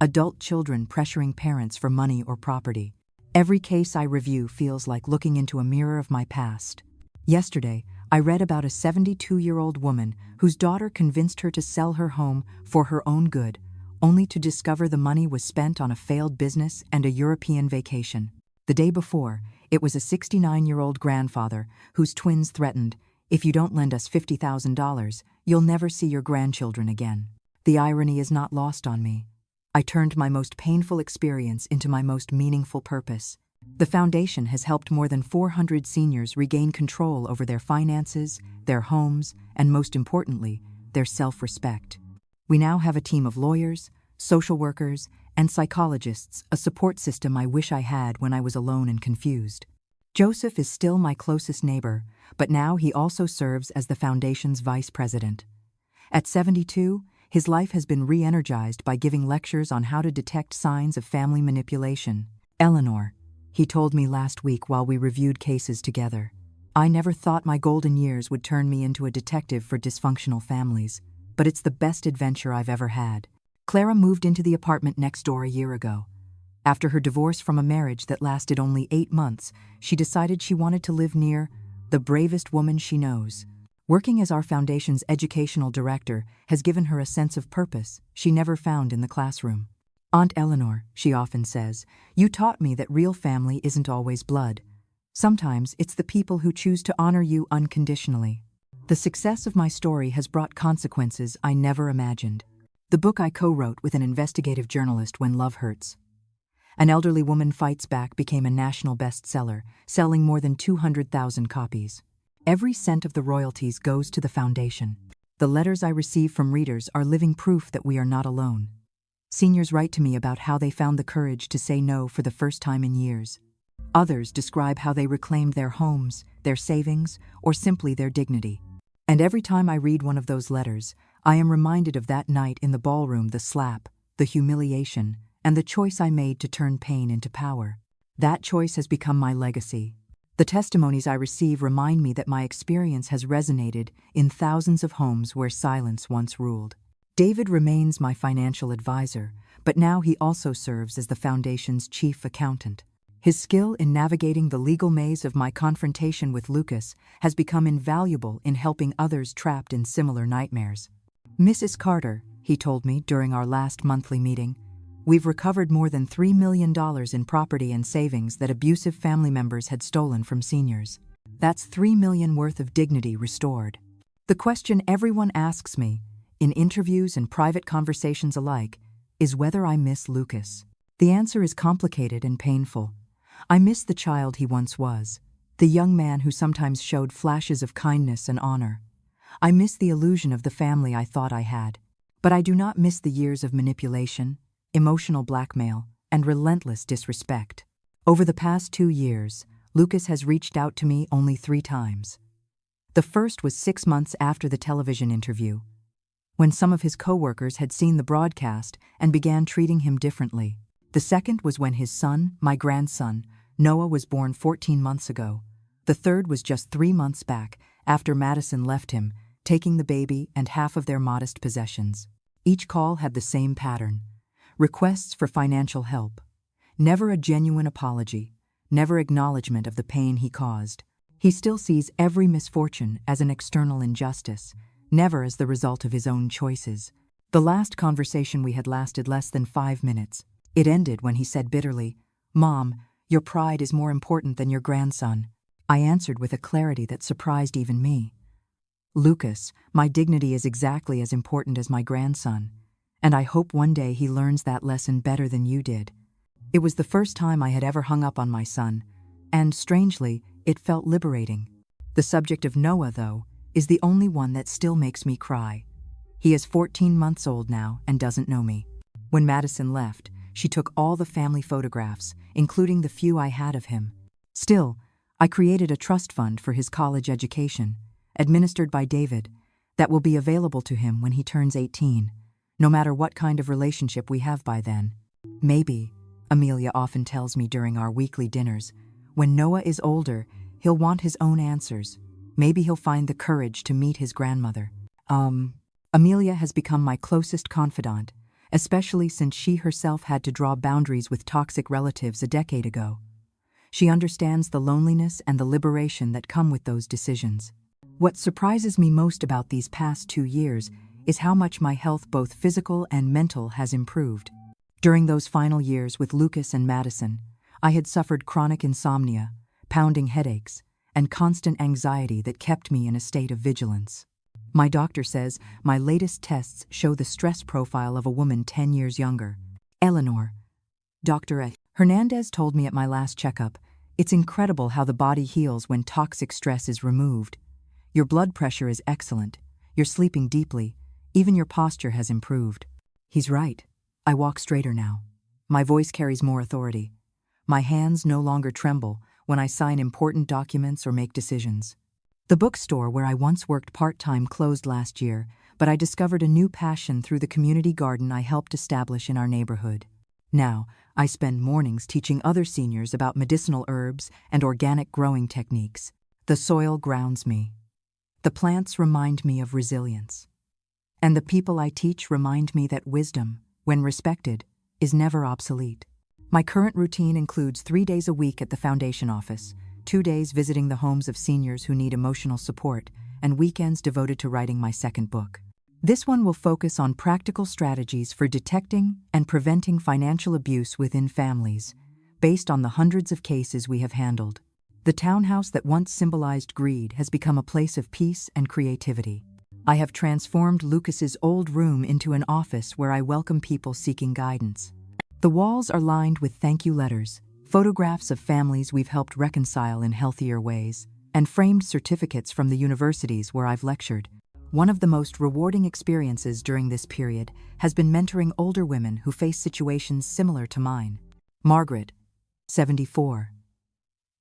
Adult children pressuring parents for money or property. Every case I review feels like looking into a mirror of my past. Yesterday, I read about a 72-year-old woman whose daughter convinced her to sell her home for her own good, only to discover the money was spent on a failed business and a European vacation. The day before, it was a 69-year-old grandfather whose twins threatened, 'If you don't lend us $50,000, you'll never see your grandchildren again.' The irony is not lost on me. I turned my most painful experience into my most meaningful purpose. The foundation has helped more than 400 seniors regain control over their finances, their homes, and most importantly, their self-respect. We now have a team of lawyers, social workers, and psychologists, a support system I wish I had when I was alone and confused. Joseph is still my closest neighbor, but now he also serves as the foundation's vice president. At 72, his life has been re-energized by giving lectures on how to detect signs of family manipulation. "Eleanor," he told me last week while we reviewed cases together, "I never thought my golden years would turn me into a detective for dysfunctional families, but it's the best adventure I've ever had." Clara moved into the apartment next door a year ago. After her divorce from a marriage that lasted only 8 months, she decided she wanted to live near the bravest woman she knows. Working as our foundation's educational director has given her a sense of purpose she never found in the classroom. "Aunt Eleanor," she often says, "you taught me that real family isn't always blood. Sometimes it's the people who choose to honor you unconditionally." The success of my story has brought consequences I never imagined. The book I co-wrote with an investigative journalist, When Love Hurts. An Elderly Woman Fights Back became a national bestseller, selling more than 200,000 copies. Every cent of the royalties goes to the foundation. The letters I receive from readers are living proof that we are not alone. Seniors write to me about how they found the courage to say no for the first time in years. Others describe how they reclaimed their homes, their savings, or simply their dignity. And every time I read one of those letters, I am reminded of that night in the ballroom, the slap, the humiliation, and the choice I made to turn pain into power. That choice has become my legacy. The testimonies I receive remind me that my experience has resonated in thousands of homes where silence once ruled. David remains my financial advisor, but now he also serves as the foundation's chief accountant. His skill in navigating the legal maze of my confrontation with Lucas has become invaluable in helping others trapped in similar nightmares. "Mrs. Carter," he told me during our last monthly meeting, "we've recovered more than $3 million in property and savings that abusive family members had stolen from seniors. That's 3 million worth of dignity restored. The question everyone asks me, in interviews and private conversations alike, is whether I miss Lucas. The answer is complicated and painful. I miss the child he once was, the young man who sometimes showed flashes of kindness and honor. I miss the illusion of the family I thought I had. But I do not miss the years of manipulation, emotional blackmail, and relentless disrespect. Over the past 2 years, Lucas has reached out to me only 3 times. The first was 6 months after the television interview, when some of his co-workers had seen the broadcast and began treating him differently. The second was when his son, my grandson, Noah, was born 14 months ago. The third was just 3 months back, after Madison left him, taking the baby and half of their modest possessions. Each call had the same pattern: requests for financial help. Never a genuine apology, never acknowledgement of the pain he caused. He still sees every misfortune as an external injustice, never as the result of his own choices. The last conversation we had lasted less than 5 minutes. It ended when he said bitterly, "Mom, your pride is more important than your grandson." I answered with a clarity that surprised even me. "Lucas, my dignity is exactly as important as my grandson, and I hope one day he learns that lesson better than you did." It was the first time I had ever hung up on my son, and strangely, it felt liberating. The subject of Noah, though, is the only one that still makes me cry. He is 14 months old now and doesn't know me. When Madison left, she took all the family photographs, including the few I had of him. Still, I created a trust fund for his college education, administered by David, that will be available to him when he turns 18, no matter what kind of relationship we have by then. Maybe, Amelia often tells me during our weekly dinners, when Noah is older, he'll want his own answers. Maybe he'll find the courage to meet his grandmother. Amelia has become my closest confidant, especially since she herself had to draw boundaries with toxic relatives a decade ago. She understands the loneliness and the liberation that come with those decisions. What surprises me most about these past 2 years is how much my health, both physical and mental, has improved. During those final years with Lucas and Madison, I had suffered chronic insomnia, pounding headaches, and constant anxiety that kept me in a state of vigilance. My doctor says my latest tests show the stress profile of a woman 10 years younger. Eleanor, Dr. Hernandez told me at my last checkup, "It's incredible how the body heals when toxic stress is removed. Your blood pressure is excellent, you're sleeping deeply, even your posture has improved." He's right. I walk straighter now. My voice carries more authority. My hands no longer tremble when I sign important documents or make decisions. The bookstore where I once worked part-time closed last year, but I discovered a new passion through the community garden I helped establish in our neighborhood. Now, I spend mornings teaching other seniors about medicinal herbs and organic growing techniques. The soil grounds me. The plants remind me of resilience. And the people I teach remind me that wisdom, when respected, is never obsolete. My current routine includes 3 days a week at the foundation office, 2 days visiting the homes of seniors who need emotional support, and weekends devoted to writing my second book. This one will focus on practical strategies for detecting and preventing financial abuse within families, based on the hundreds of cases we have handled. The townhouse that once symbolized greed has become a place of peace and creativity. I have transformed Lucas's old room into an office where I welcome people seeking guidance. The walls are lined with thank you letters, photographs of families we've helped reconcile in healthier ways, and framed certificates from the universities where I've lectured. One of the most rewarding experiences during this period has been mentoring older women who face situations similar to mine. Margaret, 74,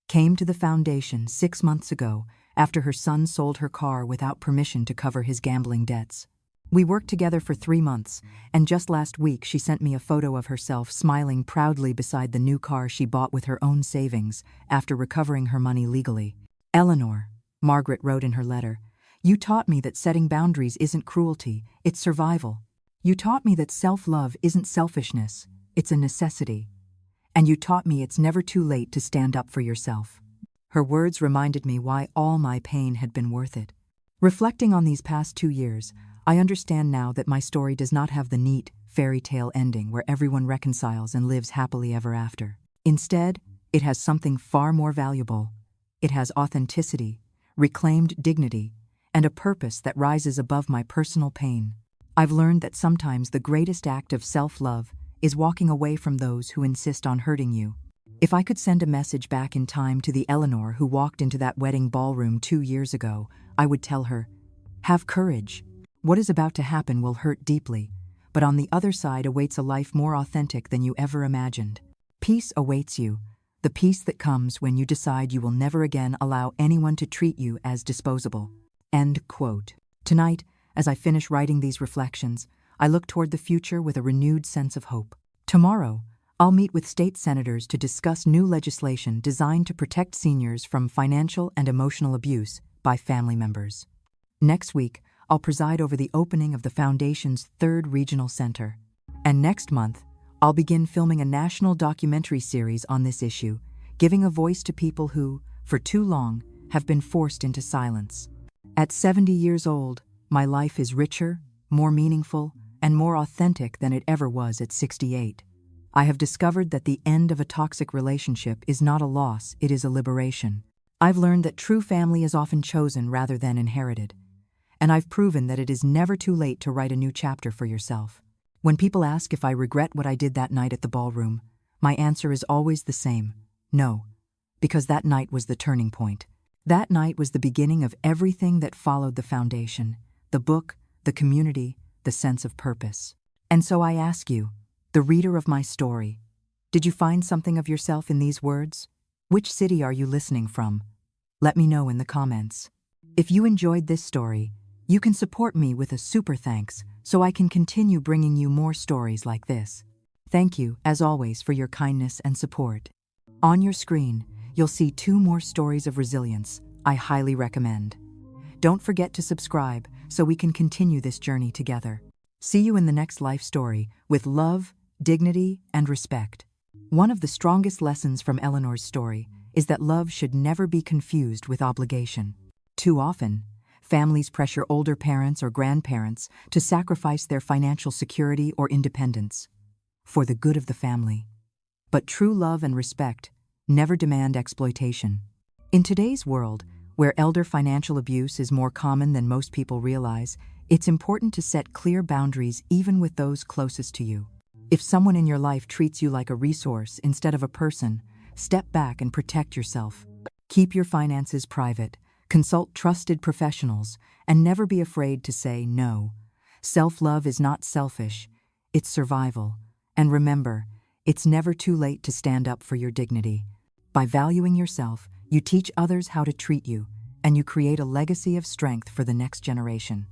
came to the foundation 6 months ago after her son sold her car without permission to cover his gambling debts. We worked together for 3 months, and just last week she sent me a photo of herself smiling proudly beside the new car she bought with her own savings after recovering her money legally. "Eleanor," Margaret wrote in her letter, "you taught me that setting boundaries isn't cruelty, it's survival. You taught me that self-love isn't selfishness, it's a necessity. And you taught me it's never too late to stand up for yourself." Her words reminded me why all my pain had been worth it. Reflecting on these past 2 years, I understand now that my story does not have the neat, fairy tale ending where everyone reconciles and lives happily ever after. Instead, it has something far more valuable: It has authenticity, reclaimed dignity, and a purpose that rises above my personal pain. I've learned that sometimes the greatest act of self-love is walking away from those who insist on hurting you. If I could send a message back in time to the Eleanor who walked into that wedding ballroom 2 years ago, I would tell her, have courage. What is about to happen will hurt deeply, but on the other side awaits a life more authentic than you ever imagined. Peace awaits you, the peace that comes when you decide you will never again allow anyone to treat you as disposable. End quote. Tonight, as I finish writing these reflections, I look toward the future with a renewed sense of hope. Tomorrow, I'll meet with state senators to discuss new legislation designed to protect seniors from financial and emotional abuse by family members. Next week, I'll preside over the opening of the Foundation's 3rd Regional Center. And next month, I'll begin filming a national documentary series on this issue, giving a voice to people who, for too long, have been forced into silence. At 70 years old, my life is richer, more meaningful, and more authentic than it ever was at 68. I have discovered that the end of a toxic relationship is not a loss, it is a liberation. I've learned that true family is often chosen rather than inherited. And I've proven that it is never too late to write a new chapter for yourself. When people ask if I regret what I did that night at the ballroom, my answer is always the same: no, because that night was the turning point. That night was the beginning of everything that followed the Foundation, the book, the community, the sense of purpose. And so I ask you, the reader of my story, did you find something of yourself in these words? Which city are you listening from? Let me know in the comments. If you enjoyed this story, you can support me with a super thanks so I can continue bringing you more stories like this. Thank you, as always, for your kindness and support. On your screen, you'll see 2 more stories of resilience I highly recommend. Don't forget to subscribe so we can continue this journey together. See you in the next life story with love, dignity, and respect. One of the strongest lessons from Eleanor's story is that love should never be confused with obligation. Too often, families pressure older parents or grandparents to sacrifice their financial security or independence for the good of the family. But true love and respect never demand exploitation. In today's world, where elder financial abuse is more common than most people realize, it's important to set clear boundaries even with those closest to you. If someone in your life treats you like a resource instead of a person, step back and protect yourself. Keep your finances private, consult trusted professionals, and never be afraid to say no. Self-love is not selfish, it's survival. And remember, it's never too late to stand up for your dignity. By valuing yourself, you teach others how to treat you, and you create a legacy of strength for the next generation.